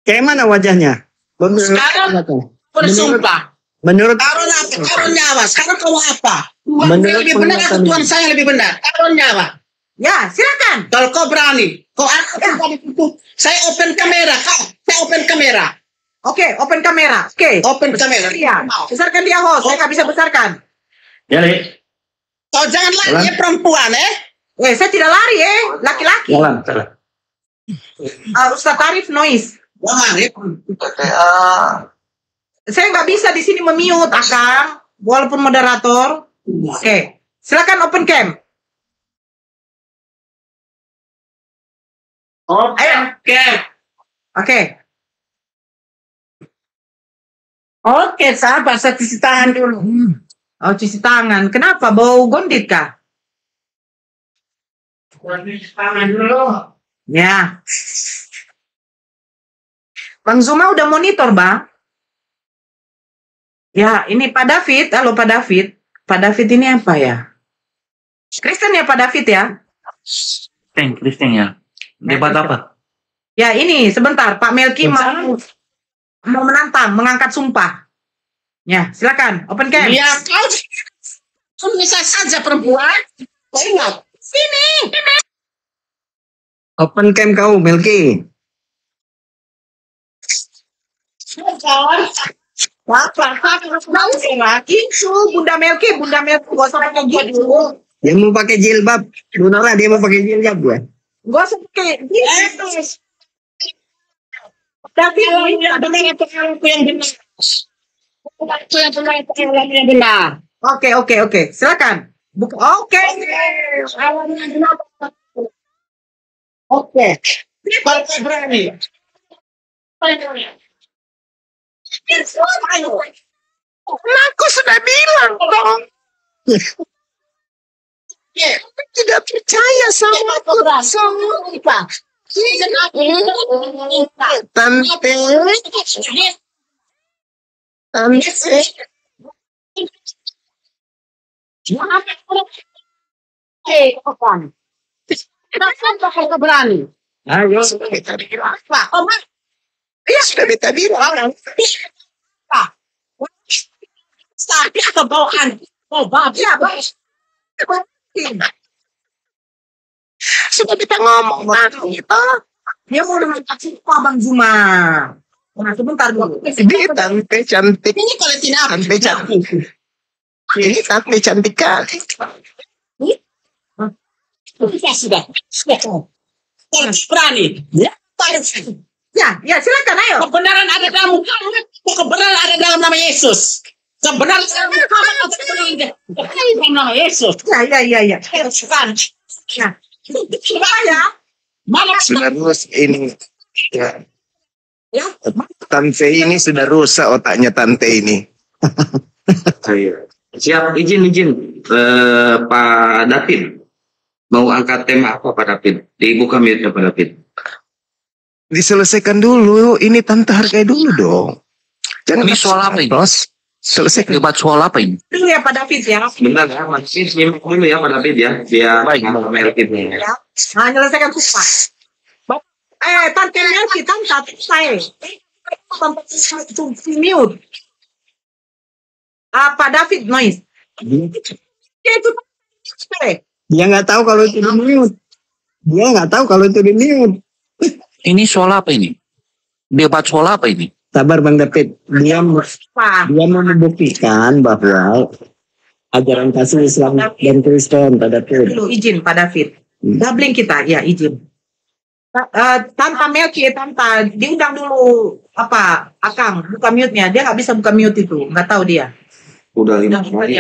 Kayak mana wajahnya? Sekarang bersumpah. Menurut Taruh apa? Taruh nyawa. Sekarang kau apa? Tuhan Menurut saya lebih benar atau penglihatan- Tuhan saya lebih benar? Taruh nyawa. Ya, silakan. Kalau kau berani, kau angkat sumpah di situ. Saya open kamera. Saya open kamera. Oke, open kamera. Oke. Open kamera. Iya. Besarkan dia host. Saya nggak bisa besarkan. Jadi, Kau jangan lari ya perempuan, Saya tidak lari laki-laki. jalan, jalan. Ustaz Arif noise. Jangan ya. Saya nggak bisa di sini memute, Akang. Walaupun moderator. Oke. Silakan open cam. Oke. Oke. Oke, sabar. Saya cuci tangan dulu. Oh, cuci tangan. Kenapa? Bau gondit kah? Cuci tangan dulu. Ya. Bang Zuma udah monitor, Bang. Ya, ini Pak David. Halo, Pak David. Pak David ini apa ya? Kristen ya, Pak David ya? Kristen ya. Debat apa? Ya, ini sebentar. Pak Melki mau menantang, mengangkat sumpah. Ya, silakan. Open cam. Ya, kau bisa saja perempuan. Kau ingat. Sini. open cam kau, Melki. Apa lagi? Bunda Melki, gak usah pakai gitu. Dia mau pakai jilbab. Bunara dia mau pakai jilbab gue. Gak usah pakai gitu. Tapi Yang benar itu yang benar. Itu yang benar itu yang benar. Oke. Silakan. Buka. Oke. Partai berani. Aku sudah bilang dong. Tidak percaya sama Tante. Kenapa berani? Ayo. Sudah beta bilang. Tapi kebawaan. Oh, babi apa? Sudah beta ngomong gitu. Dia mau dengan apa Bang Zuma? Nah, sebentar dulu. Ini tante cantik. Ini kalau tidak Tante cantik. Ini tante cantik kali. kita sudah. Kalau berani, ya. Ya, silakan ayo. Kebenaran ada dalam Muhammad, kebenaran ada dalam nama Yesus. Kebenaran ada dalam nama Yesus. Ya. Sekarang, Ya. mana Sudah rusak ini. Ya. ya? Tante ini sudah rusak otaknya tante ini. Siap, izin. Pak David. Mau angkat tema apa Pak David? Dibuka mute-nya Pak David. Diselesaikan dulu. Ini tante hargai dulu dong. Jangan Ini soal apa ini? Bos. Selesaikan. Debat soal apa ini? Dulu ya Pak David ya. Bentar ya, masih nyimak dulu ya Pak David ya. Biar Baik. Melkitnya. Ya. Nah, nyelesaikan kupas. Tante Melki, tante saya. Itu mute. Pak David noise. Ya itu. Dia nggak tahu kalau itu di mute. Ini soal apa ini? Debat soal apa ini? Sabar Bang David. Dia mau membuktikan bahwa ajaran kasih Islam dan Kristen Pak David. Dulu izin Pak David. Doubling kita, ya izin. Tante Melki, Tante diundang dulu Akang buka mute-nya. Dia nggak bisa buka mute itu, nggak tahu dia. Udah 5 kali.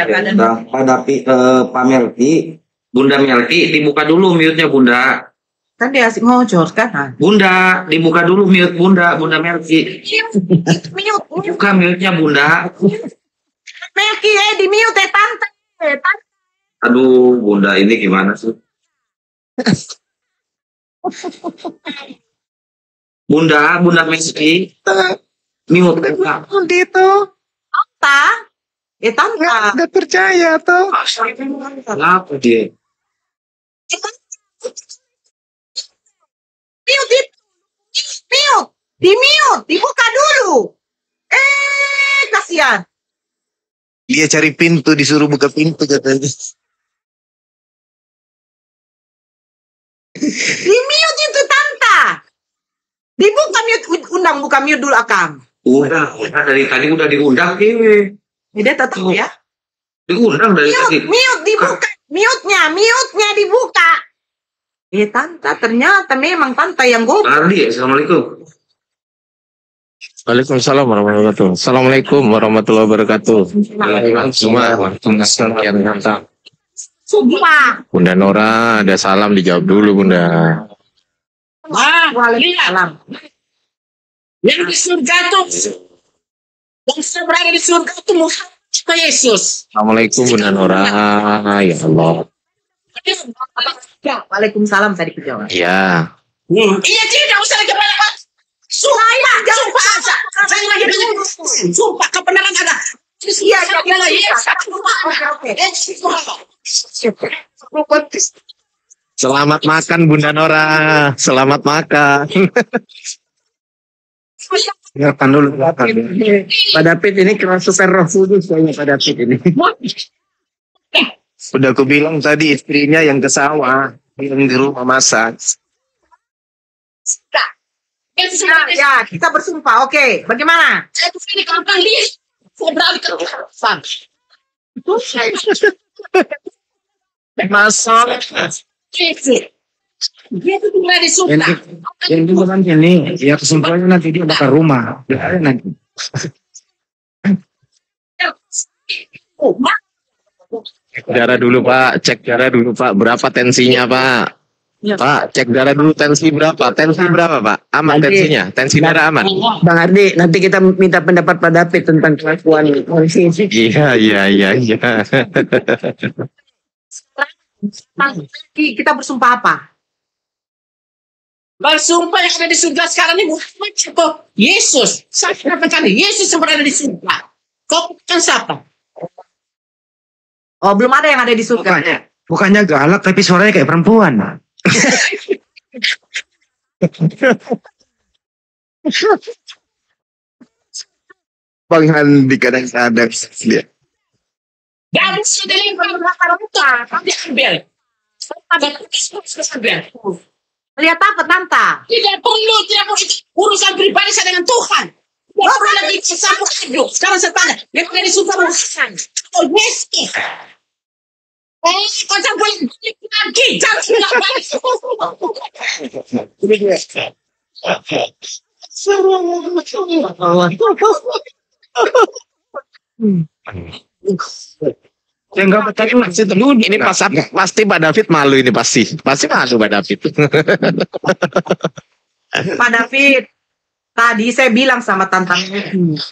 Pak David, Pak Melki, Bunda Melki, dibuka dulu mute-nya Bunda. Kan dia asik ngocor kan? Bunda, dibuka dulu mute Bunda Melki. Mute. Buka mute-nya Bunda. Melki, di mute Tante. Aduh, Bunda ini gimana sih? Bunda Melki. Mute Bunda. Gitu. Tante. Nggak percaya tuh. Kenapa dia? Mute, dibuka dulu. Kasihan. Dia cari pintu, disuruh buka pintu katanya. Di mute itu Tante. Dibuka mute, buka mute dulu Akang. Udah dari tadi udah diundang Kiwi. Dia tetap ya. Diundang dari tadi. Mute dibuka. Mute-nya dibuka. Tante, ternyata memang Tante yang goblok. Ardi, Assalamualaikum. Waalaikumsalam warahmatullahi wabarakatuh. Assalamualaikum warahmatullahi wabarakatuh. Semua yang datang. Sumpah. Bunda Nora ada salam dijawab dulu Bunda. Waalaikumsalam. Yang di surga itu, yang saya berada di surga itu Muhammad Yesus. Assalamualaikum Bunda Nora. Ya Allah. Waalaikumsalam tadi kejawab. Ya. Iya tidak usah lagi banyak. Sumpah aja. Saya lagi banyak. Sumpah kebenaran ada. Iya. Selamat makan Bunda Nora. Selamat makan. Silakan dulu. Pak David ini kerasukan Roh Kudus kayaknya Pak David ini. Udah aku bilang tadi istrinya yang ke sawah, yang di rumah masak. Ya, kita bersumpah. Oke, bagaimana? Saya tuh ini gampang lihat. Saya berani ke depan. Masak. Dia tuh tinggal di surga. Yang juga kan ini, ya kesimpulannya nanti dia bakar rumah. Nanti. Oh, Cek darah dulu Pak, cek darah dulu Pak. Berapa tensinya Pak? Ya. Pak, cek darah dulu tensi berapa? Tensi berapa Pak? Aman Nanti- tensinya? Tensi darah aman? Bang Ardi, nanti kita minta pendapat Pak David tentang kelakuan polisi. Iya. Kita bersumpah apa? Bersumpah yang ada di surga sekarang ini Muhammad atau Yesus. Saya katakan Yesus yang berada di surga. Kau bukan siapa? Oh, belum ada yang ada di surga. Bukannya galak tapi suaranya kayak perempuan. Bang Handi kadang-kadang dia. Dan sudah lempar muka. Kau diambil. Ada ambil. Lihat apa, Tanta? Tidak perlu. Urusan pribadi saya dengan Tuhan. Tidak perlu lagi campur aduk. Sekarang saya tanya. Yang ada di surga Muhammad. Oh, Yesus. Kau tak boleh lagi. Jangan Saya nggak bertanya masih dulu. Ini pasti Pak David malu ini pasti malu Pak David. Pak David, tadi saya bilang sama Tanta.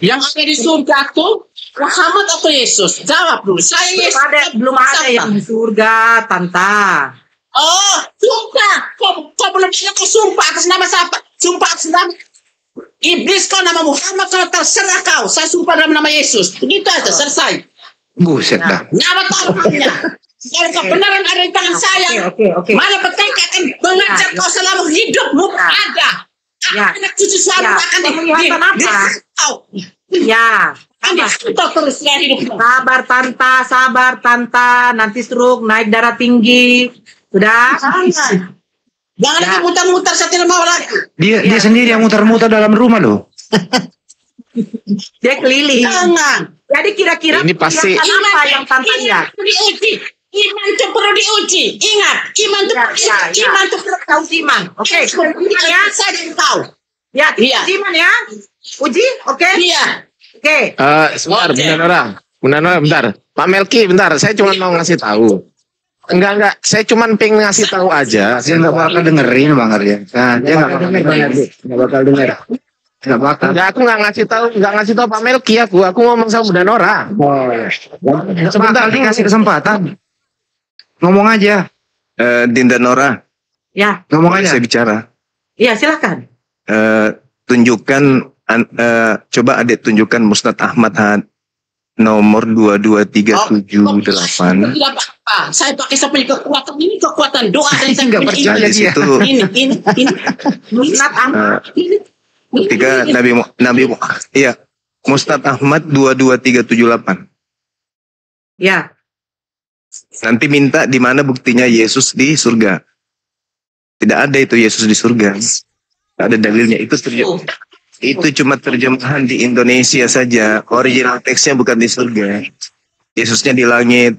Yang ada di surga tuh Muhammad atau Yesus? Jawab dulu. Saya Yesus. Belum ada yang di surga, Tanta. Oh, sumpah. Kau belum bilang kau sumpah atas nama siapa? Sumpah atas nama Iblis, kau nama Muhammad, kau terserah kau. Saya sumpah dalam nama Yesus. Begitu aja, selesai. Buset dah. Nama taruhannya. Kalau kebenaran ada di tangan saya, Oke. mana petaka akan mengajar kau selama hidupmu ada. Ya. Anak cucu selalu Ya. akan Penglihatan apa? kau. Ya. Ambil kau terus ya hidupmu. Sabar Tanta. Nanti stroke, naik darah tinggi. Sudah? Jangan lagi muter-muter, saya tidak mau lagi. Dia sendiri yang muter-muter dalam rumah loh. Dia keliling. Jangan. Jadi kira-kira Ini pasti- penglihatan apa yang Tanta lihat? Iman itu diuji. Iman itu perlu diuji. Ingat, iman itu iman itu perlu Tahu iman. Oke. Iman ya. saya dan kau. Ya, Iya. uji iman ya. Uji, oke? Iya. Oke. Sebentar, Bunda Nora, bentar. Pak Melki, bentar. Saya cuma mau ngasih tahu. Enggak. Saya cuma pengen ngasih tahu aja. Dia nggak bakal dengerin Bang Ardi. Nah, dia nggak bakal denger. Nggak bakal denger. Nggak bakal. Enggak, aku nggak ngasih tahu Pak Melki aku ngomong sama Bunda Nora. Sebentar dikasih kesempatan. Ngomong aja. Dinda Nora, Ya. Ngomong boleh aja. saya bicara. Iya, silakan. Tunjukkan, coba adik tunjukkan Musnad Ahmad nomor 22378. Tidak apa-apa. Saya pakai sampai kekuatan ini, kekuatan doa dan saya Nggak percaya Di dia. situ ini. Musnad Ahmad. Ini. ketika iya, Musnad Ahmad 22378. Ya. Nanti minta di mana buktinya Yesus di surga. Tidak ada itu Yesus di surga. Tidak ada dalilnya. Itu cuma terjemahan di Indonesia saja. Original teksnya bukan di surga. Yesusnya di langit.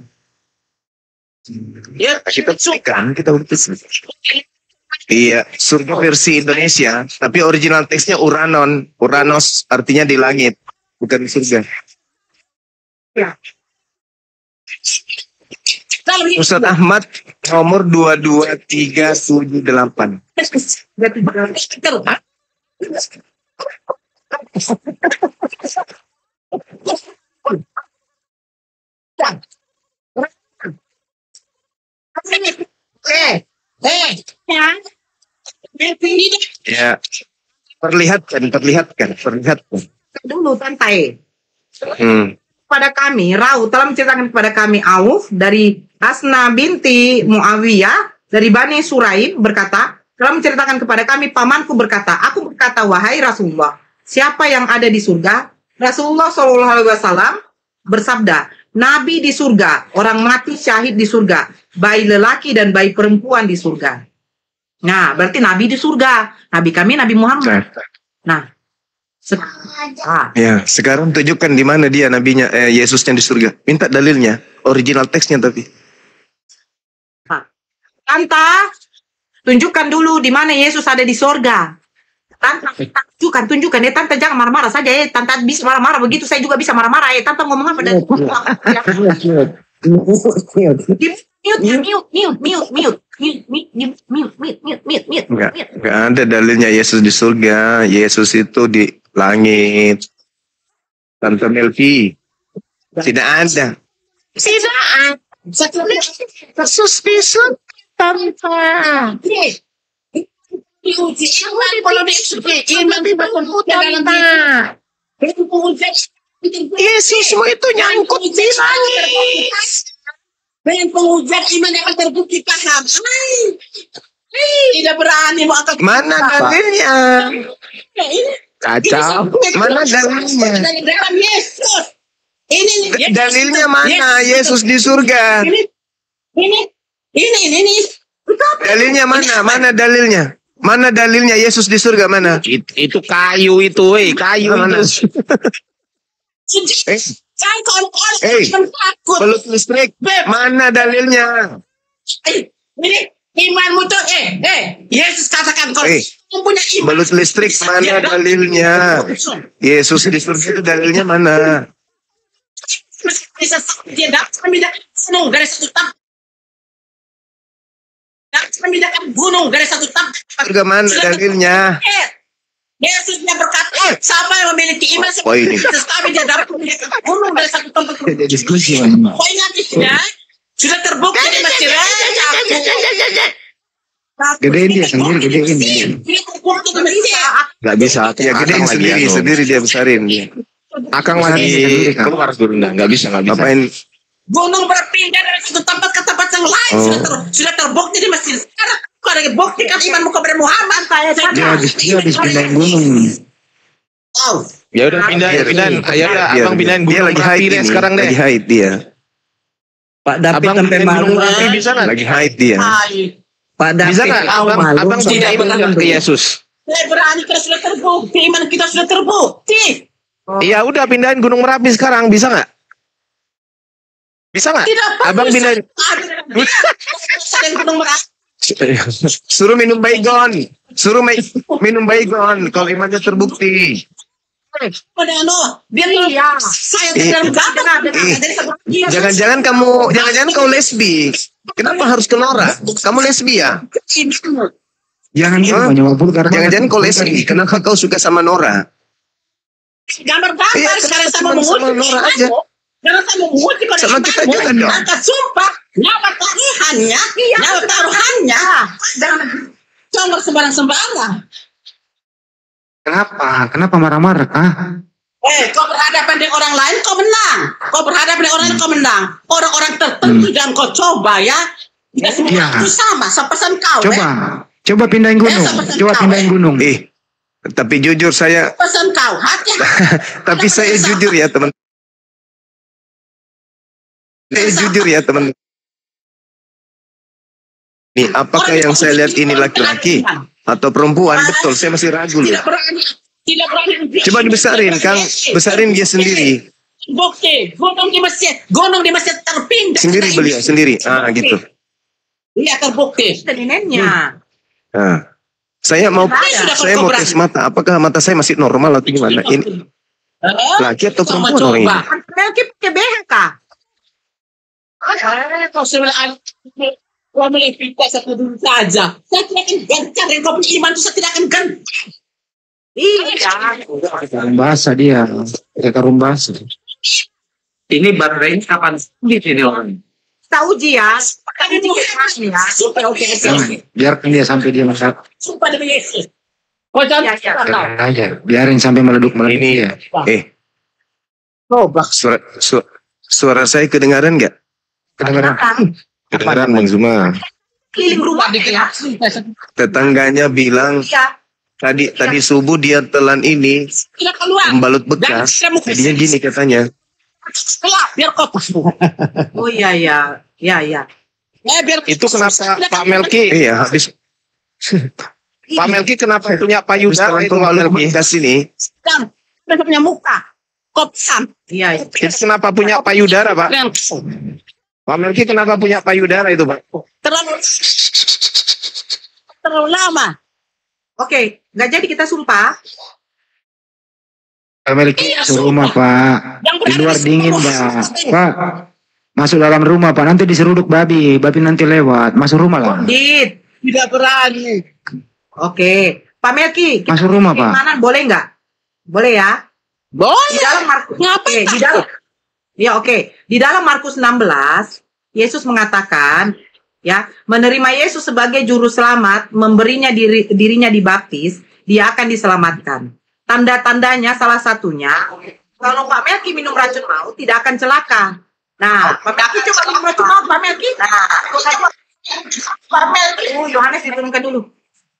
Ya, Kita buktikan, kita buktikan. Iya, surga versi Indonesia. Tapi original teksnya Uranon. Uranos artinya di langit, bukan di surga. kalau ini Ustaz Ahmad nomor 22378. Ya, perlihatkan. Dulu Tantai. Hmm. Pada kami, Rau telah menceritakan kepada kami Auf dari Asna binti Muawiyah dari Bani Suraim berkata, telah menceritakan kepada kami pamanku berkata, aku berkata wahai Rasulullah, siapa yang ada di surga? Rasulullah SAW bersabda, Nabi di surga, orang mati syahid di surga, bayi lelaki dan bayi perempuan di surga. Nah, berarti Nabi di surga. Nabi kami Nabi Muhammad. Nah, Ya, sekarang tunjukkan di mana dia nabinya, Yesusnya di surga. Minta dalilnya, original teksnya tapi. Tanta, tunjukkan dulu di mana Yesus ada di surga. Tanta, tunjukkan. Ya, Tanta jangan marah-marah saja. Tanta bisa marah-marah begitu, saya juga bisa marah-marah. Tanta ngomong apa? Enggak ada dalilnya Yesus di surga. Yesus itu di langit. Tante Melki. Tidak ada. Tidak ada. Yesus di surga tanpa. Diuji iman kalau diuji iman dalam Yesusmu itu nyangkut di langit. Dengan pengujian iman yang terbukti paham. Tidak berani mau angkat. Mana dalilnya? Kacau. Mana dalilnya? Dalam Yesus. Ini Dalilnya mana? Yesus di surga. Ini. Dalilnya mana? Mana dalilnya? Mana dalilnya Yesus di surga mana? Itu kayu itu, kayu Mana? itu. Saya kalau takut. Belut listrik. Mana dalilnya? Ini imanmu tuh Yesus katakan kalau punya iman. Belut listrik mana dalilnya? Yesus di surga itu dalilnya mana? Bisa dia dapat membedakan gunung dari satu tempat. Dapat membedakan gunung dari satu tempat. Surga mana dalilnya? Yesusnya berkata, siapa yang memiliki iman seperti kami dia dapat membedakan gunung dari satu tempat. Ada diskusi. Kau ingat tidak? Sudah terbukti di Mesir. Gedein dia sendiri, gedein dia. Nggak bisa. Ya gedein sendiri dia besarin dia. Akang lagi keluar dulu, nggak bisa. Apain? Gunung berpindah dari satu tempat ke tempat yang lain. Sudah terbukti di Mesir. Sekarang kau ada buktikan imanmu kepada Muhammad. Dia habis pindahin gunung. Ya udah pindahin. Ya udah, abang pindahin Dia gunung lagi Merapi haid deh ini. sekarang deh. Lagi haid dia. Pak David Abang sampai pindahin malu. gunung Merapi bisa nggak? Lagi haid dia. Pak David Bisa nggak? Abang pindahin nggak ke Yesus? Saya berani kalau sudah terbukti. Iman kita sudah terbukti. Iya udah pindahin gunung Merapi sekarang, bisa nggak? Bisa nggak? Tidak Abang pindahin. Ada gunung Merapi. Suruh minum baygon. Minum baygon kalau imannya terbukti. Pada biar saya dalam Jangan-jangan kau lesbi. Kenapa harus ke Nora? Kamu lesbi ya? Jangan banyak vulgar. Jangan-jangan kau lesbi. Kenapa kau suka sama Nora? Gambar-gambar sekarang sama Nora aja. Jangan sama menguji Sama kita juga dong. Angkat sumpah. Nyawa taruhannya. Nyawa taruhannya. Jangan sembarang-sembarang. Kenapa marah-marah? Kau berhadapan dengan orang lain, kau menang. Kau berhadapan dengan orang lain, kau menang. Orang-orang tertentu dan kau coba ya. Tidak semua itu sama. Pesan kau. Coba pindahin gunung. Gunung. Tapi jujur saya. Pesan kau. Hati. Tapi saya jujur ya teman. Saya jujur ya teman. Nih, apakah yang saya lihat ini laki-laki atau perempuan? Betul, saya masih ragu loh. Tidak berani. Coba dibesarin, Kang. Besarin dia sendiri. Bukti, gunung di masjid terpindah. Sendiri beliau, sendiri. Gitu. Iya, terbukti. Neneknya. Saya mau tes mata. Apakah mata saya masih normal atau gimana? Ini laki atau perempuan orang ini? Melki pakai BH kah? Kau sebenarnya kau melipitkan satu dulu saja. Saya tidak akan gencar dan kau punya iman itu saya tidak akan gencar. Iya. Karung basah dia. Pakai karung basah. Ini baterainya kapan sulit ini orang? Kita uji ya. Sumpah oke. Biarkan dia sampai dia masak. Sumpah demi Yesus. Kau jangan Aja. Biarin sampai meleduk Ini ya. coba. Suara saya kedengaran nggak? Kedengaran Bang Zuma. Keliling rumah ya. Tetangganya bilang tadi subuh dia telan ini Tidak keluar. membalut bekas. Jadinya gini katanya. Keluar biar kau. Oh iya. Biar Itu kenapa Pak Melki? Iya, habis Pak Melki kenapa punya payudara setelah itu Pak pembalut Melki? bekas ini. dan punya muka. Kau pesan. Iya. Itu kenapa punya payudara Pak? Pak Melki kenapa punya payudara itu Pak? Terlalu lama. Oke, nggak jadi kita sumpah. Melki suruh rumah Pak. Di luar dingin Pak. Masuk dalam rumah Pak, nanti diseruduk babi nanti lewat. Masuk rumah lah. Dit, Tidak berani. oke. Pak Melki, kita Masuk rumah Pak. keimanan boleh nggak? Boleh ya? Di Boleh. dalam Markus, Ngapain di dalam, ya oke. Di dalam Markus 16, Yesus mengatakan, ya, menerima Yesus sebagai juru selamat, memberinya dirinya dibaptis, dia akan diselamatkan. Tanda-tandanya salah satunya, kalau Pak Melki minum racun maut, tidak akan celaka. Nah, Pak Melki coba minum racun maut, Pak Melki. Pak Melki, Yohanes diturunkan dulu.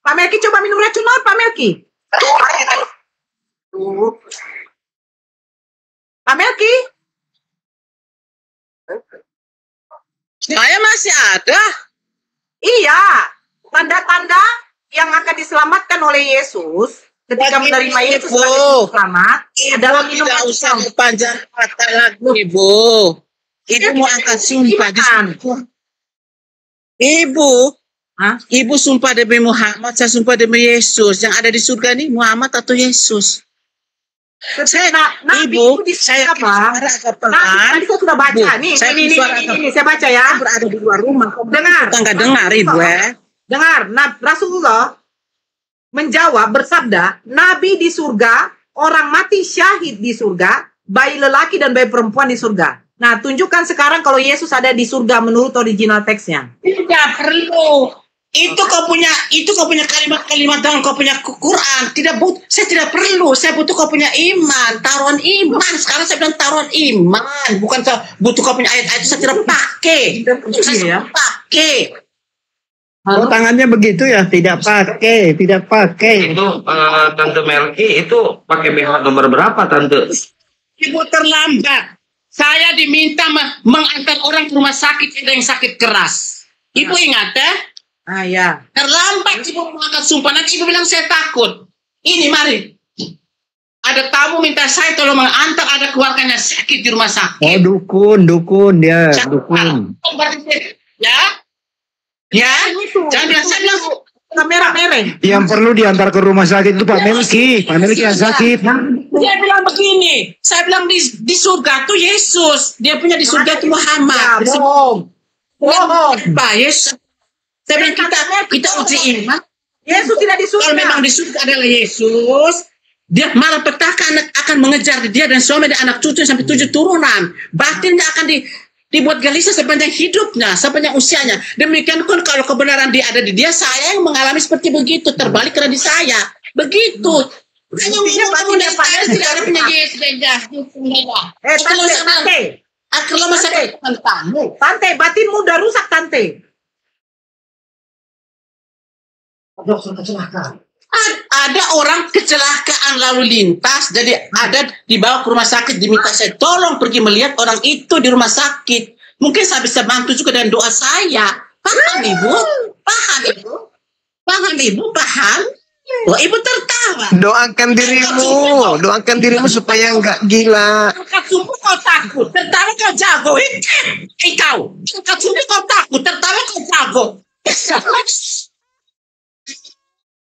Pak Melki coba minum racun maut, Pak Melki. Pak Melki, Saya masih ada. iya, tanda-tanda yang akan diselamatkan oleh Yesus ketika Bagi menerima Yesus Ibu. sebagai juru selamat adalah minum Tidak racun usah maut. panjang kata lagi, Ibu. Ibu mau angkat sumpah di sini. Ibu, Hah? Ibu sumpah demi Muhammad, saya sumpah demi Yesus. Yang ada di surga ini Muhammad atau Yesus? Nabi Ibu, itu di saya apa? suara agak Nabi pelan. tadi saya sudah baca. Bu, Nih, saya ini, suara agak saya baca ya. Saya berada di luar rumah. Dengar. Kita nggak dengar, Ibu ya. Dengar, Rasulullah menjawab bersabda, Nabi di surga, orang mati syahid di surga, bayi lelaki dan bayi perempuan di surga. Nah, tunjukkan sekarang kalau Yesus ada di surga menurut original teksnya. Tidak perlu. Itu kau punya kalimat-kalimat dalam kau punya Quran. Saya tidak perlu. Saya butuh kau punya iman, taruhan iman. Sekarang saya bilang taruhan iman, bukan saya butuh kau punya ayat-ayat. Saya tidak pakai. Saya tidak pakai. Oh, tangannya begitu ya? Tidak pakai. Itu Tante Melki itu pakai BH nomor berapa Tante? Ibu terlambat. Saya diminta mengantar orang ke rumah sakit yang sakit keras. Ibu ingat ya? Ah ya. Terlambat ibu mengangkat sumpah. Nanti ibu bilang saya takut. Ini mari. Ada tamu minta saya tolong mengantar ada keluarganya sakit di rumah sakit. Oh, dukun dia, dukun. Ya. Ya. Jangan bilang saya bilang Kamera merah. Yang perlu diantar ke rumah sakit itu Pak Melki yang sakit. dia bilang begini. Saya bilang di surga tuh Yesus. Dia punya di surga tuh Muhammad. Bohong. Pak Yesus. Saya bilang kita uji iman. Yesus tidak di Kalau surga. memang di surga adalah Yesus, dia malapetaka akan mengejar dia dan suami dan anak cucu sampai 7 turunan. Batinnya akan dibuat gelisah sepanjang hidupnya, sepanjang usianya. Demikian pun kalau kebenaran dia ada di dia, saya yang mengalami seperti begitu, terbalik karena di saya. Begitu. Hanya kamu dan saya tidak ada penyakit. Tante. Akhirnya masa tentangmu. Tante, batinmu udah rusak, Tante. Ada orang kecelakaan lalu lintas, jadi ada dibawa ke rumah sakit, diminta saya tolong pergi melihat orang itu di rumah sakit. Mungkin saya bisa bantu juga dengan doa saya. Paham ibu? Paham ibu? Paham ibu? Paham? Oh, ibu tertawa. Doakan dirimu supaya nggak gila. Angkat sumpah kau takut, tertawa kau jago. Kau. Angkat sumpah kau takut, tertawa kau jago.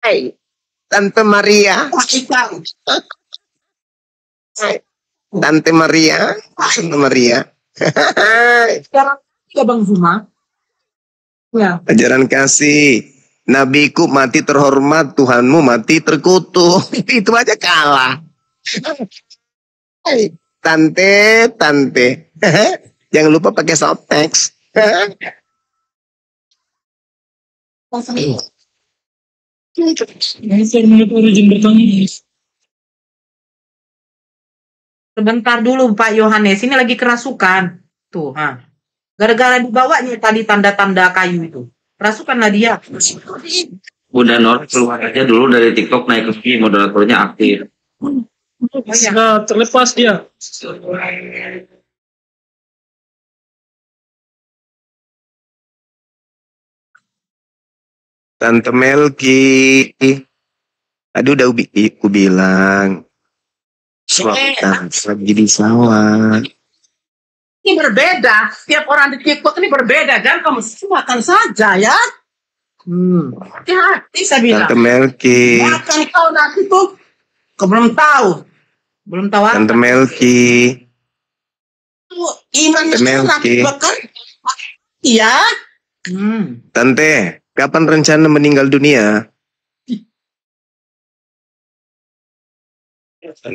Hey, Tante Maria, Tante Maria. Sekarang tiga Bang Zuma. Ya. Ajaran kasih. Nabiku mati terhormat, Tuhanmu mati terkutuk. Itu aja kalah. Hey, Tante. Jangan lupa pakai softtext. Sebentar dulu Pak Yohanes, ini lagi kerasukan. Tuh, gara-gara dibawanya tadi tanda-tanda kayu itu. Kerasukanlah dia. Bunda Nor keluar aja dulu dari TikTok, naik ke moderatornya aktif. Terlepas dia. Tante Melki. Aduh udah aku bilang. Suapkan lagi di sawah. Ini berbeda. Setiap orang di TikTok ini berbeda. Dan kamu silakan saja ya. Hati-hati saya bilang. Tante Melki. Akan kau nanti tuh. Kau belum tahu. Belum tahu apa. Tante Melki. imannya Melki. bahkan iya. Tante, kapan rencana meninggal dunia?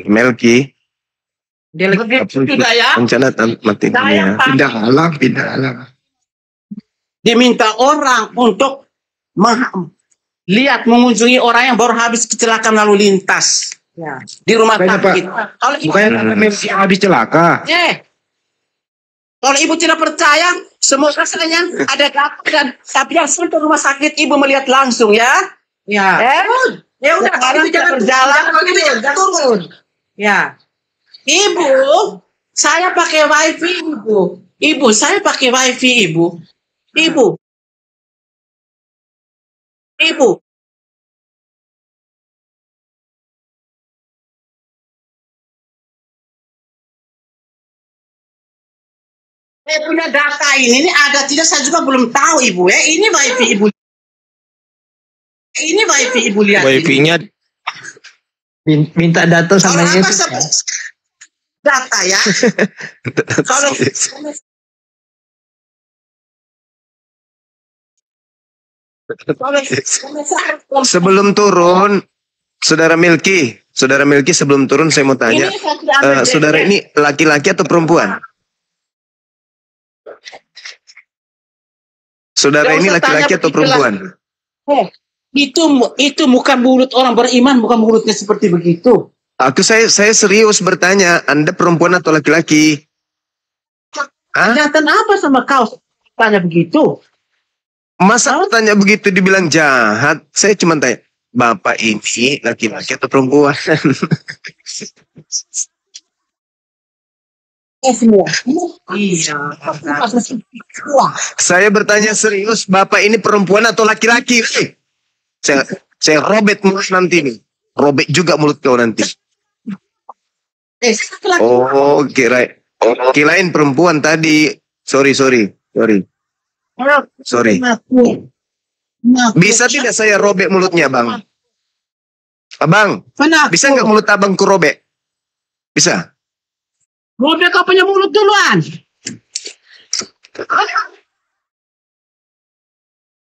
Melki, Dia lagi kapan Tidak ya. rencana mati dunia? Pindah alam, pindah alam. Diminta orang untuk lihat mengunjungi orang yang baru habis kecelakaan lalu lintas ya. di rumah Bukannya, sakit. Kalau ibu, Bukannya tante Melki yang habis celaka. kalau ibu tidak percaya, semoga saja ada data dan tapi yang sampai rumah sakit ibu melihat langsung ya. Ya. Ya udah, Sekarang itu jangan berjalan jangan turun. Ya. Ibu, saya pakai wifi ibu. Ibu, saya pakai wifi ibu. Ibu. Ibu. Saya punya data ini ada tidak saya juga belum tahu ibu ya. Ini wifi ibu. Ini wifi ibu lihat. Wifi-nya Minta data sama Kalau apa Yesus. data ya. Kalau Sebelum turun, Saudara Milki sebelum turun saya mau tanya, ini saya tidak ambil saudara data. ini laki-laki atau perempuan? Saudara Nggak ini usah laki-laki tanya atau begitu lah. perempuan? Itu bukan mulut orang beriman, bukan mulutnya seperti begitu. Saya serius bertanya, Anda perempuan atau laki-laki? Hah? Kelihatan apa sama kau tanya begitu? Masa tanya begitu dibilang jahat? Saya cuma tanya, Bapak ini laki-laki atau perempuan? Semua. Iya. Saya bertanya serius, Bapak ini perempuan atau laki-laki? Saya robek mulut nanti nih. Robek juga mulut kau nanti. Oh, kirain perempuan tadi. Sorry. Bisa tidak saya robek mulutnya, Bang? Abang, bisa nggak mulut abang ku robek? Bisa? Robek kau punya mulut duluan.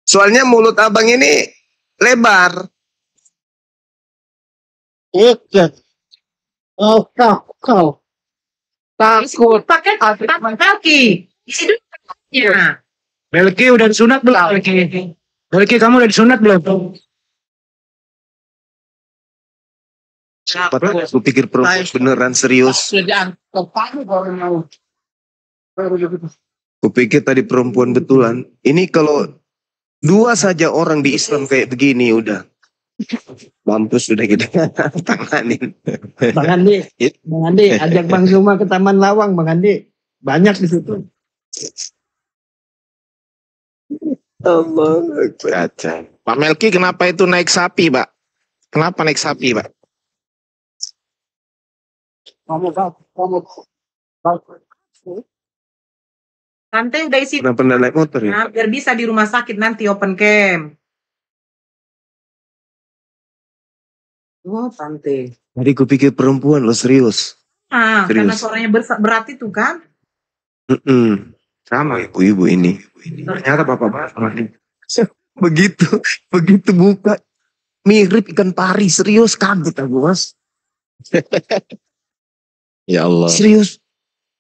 Soalnya mulut abang ini lebar. Oh, kau. Takut. Pakai Melki. Isi dulu. Melki udah disunat belum? Melki kamu udah disunat belum? Aku pikir perempuan beneran serius. Sudah diangkat baru mau. Kupikir tadi perempuan betulan. Ini kalau dua saja orang di Islam kayak begini udah. Mampus sudah kita tanganin. Bang Andi, ajak Bang Zuma ke Taman Lawang, Bang Andi. Banyak di situ. Allah baca. Pak Melki kenapa itu naik sapi, Pak? Kenapa naik sapi, Pak? Tante udah isi. Kenapa pernah naik motor ya? Nah, biar bisa di rumah sakit nanti open cam. Oh, Tante. Tadi kupikir perempuan lo serius. Karena Serius. suaranya berat itu kan. Sama ibu-ibu ini. Ternyata bapak-bapak sama dia. Begitu buka. Mirip ikan pari. Serius kaget aku, Mas. Ya Allah. Serius.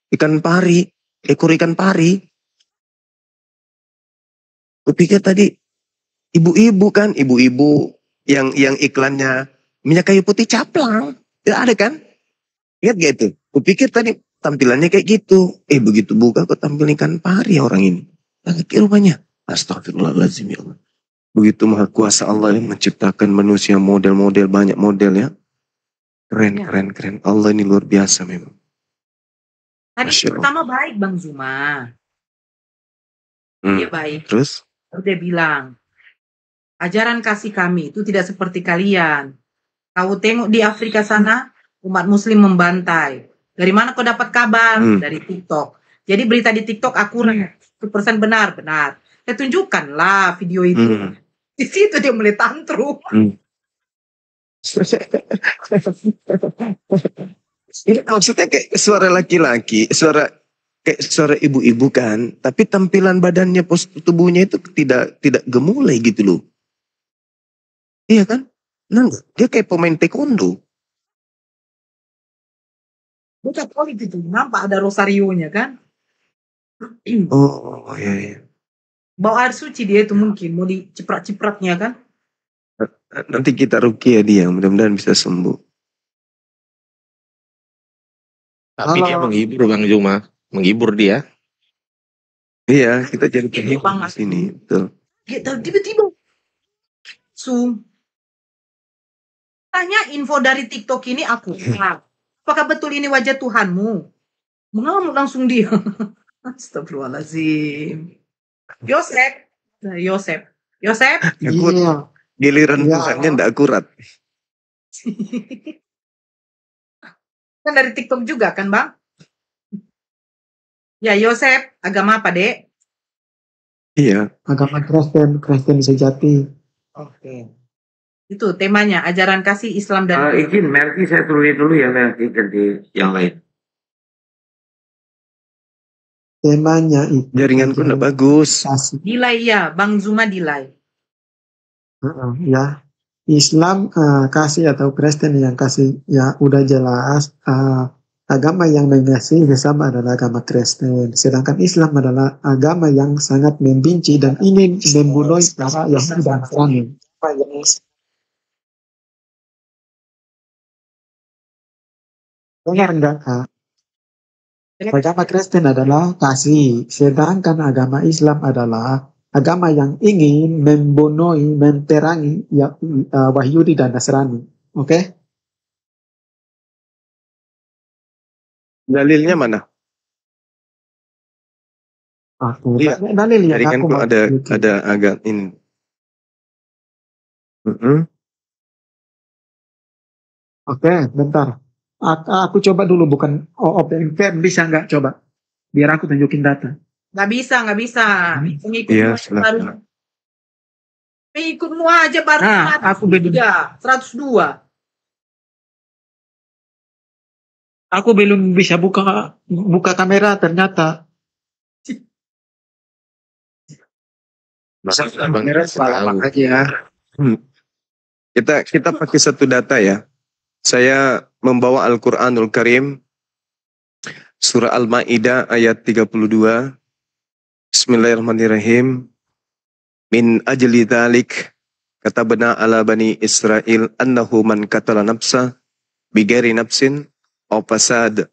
Ikan pari. Ekor ikan pari. Kupikir tadi ibu-ibu kan. Ibu-ibu yang iklannya minyak kayu putih caplang. Tidak ada kan? Lihat gak itu? Kupikir tadi tampilannya kayak gitu. Begitu buka kok tampil ikan pari orang ini. Kaget rupanya. Astagfirullahaladzim ya Allah. Begitu maha kuasa Allah yang menciptakan manusia model-model, banyak model ya. Keren. Allah ini luar biasa memang. Tadi Masya Allah. pertama baik Bang Zuma. Dia baik. Terus? Dia bilang, ajaran kasih kami itu tidak seperti kalian. Kau tengok di Afrika sana, umat muslim membantai. Dari mana kau dapat kabar? Dari TikTok. Jadi berita di TikTok akurat. 100% benar. Saya tunjukkanlah video itu. Di situ dia mulai tantrum. Ini maksudnya kayak suara laki-laki, suara kayak suara ibu-ibu kan, tapi tampilan badannya, postur tubuhnya itu tidak gemulai gitu loh. Iya kan? Nah, dia kayak pemain taekwondo. Bocah polit itu, nampak ada rosarionya kan? Oh iya. Bawa air suci dia itu mungkin, mau diciprat-cipratnya kan? Nanti kita ruqyah dia, mudah-mudahan bisa sembuh. Tapi dia menghibur Bang Zuma, menghibur dia. Iya, kita jadi penghibur di Banget. sini. Betul. Tiba-tiba Zoom. Tanya info dari TikTok ini aku. Apakah betul ini wajah Tuhanmu? Mengamuk langsung dia. Astagfirullahaladzim. Yosef. Iya. Giliran Iya. Tuhannya tidak akurat. Kan dari TikTok juga kan Bang? Ya Yosef, agama apa Dek? Iya. Agama Kristen sejati. Oke. Itu temanya, ajaran kasih Islam dan Izin Melki saya tulis dulu ya Melki ganti yang lain. Temanya itu Jaringanku tidak bagus. kasih. Dilai ya, Bang Zuma Dilai. Ya, Islam kasih atau Kristen yang kasih, ya udah jelas. Agama yang mengasihi sesama adalah agama Kristen, sedangkan Islam adalah agama yang sangat membenci dan ingin membunuh para Yahudi dan Nasrani. Dengar enggak, Kak? Agama Kristen adalah kasih, sedangkan agama Islam adalah agama yang ingin membunuh, memperangi Yahudi dan Nasrani. Oke? Dalilnya mana? Aku Iya. dalil yang Jaringanku aku ada agak ini. Oke, bentar. Aku coba dulu, bukan open cam, bisa nggak coba? Biar aku tunjukin data. Nggak bisa. Pengikutmu Iya, aja silakan. baru. Pengikutmu aja baru Nah, aku belum 102. aku belum bisa buka kamera ternyata. Bang tahu. aja. Kita pakai satu data ya. Saya membawa Al-Quranul Karim, surah Al-Ma'idah ayat 32. Bismillahirrahmanirrahim. Min ajli dhalik katabna ala bani Israel annahu man qatala nafsa bighairi nafsin aw fasad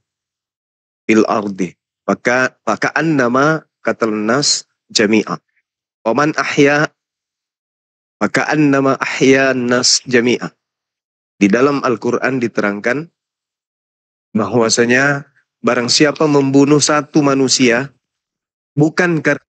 fil ardi maka annama qatalan nas jami'a wa man ahya maka annama ahya nas jami'a. Di dalam Al-Quran diterangkan bahwasanya barang siapa membunuh satu manusia bukan karena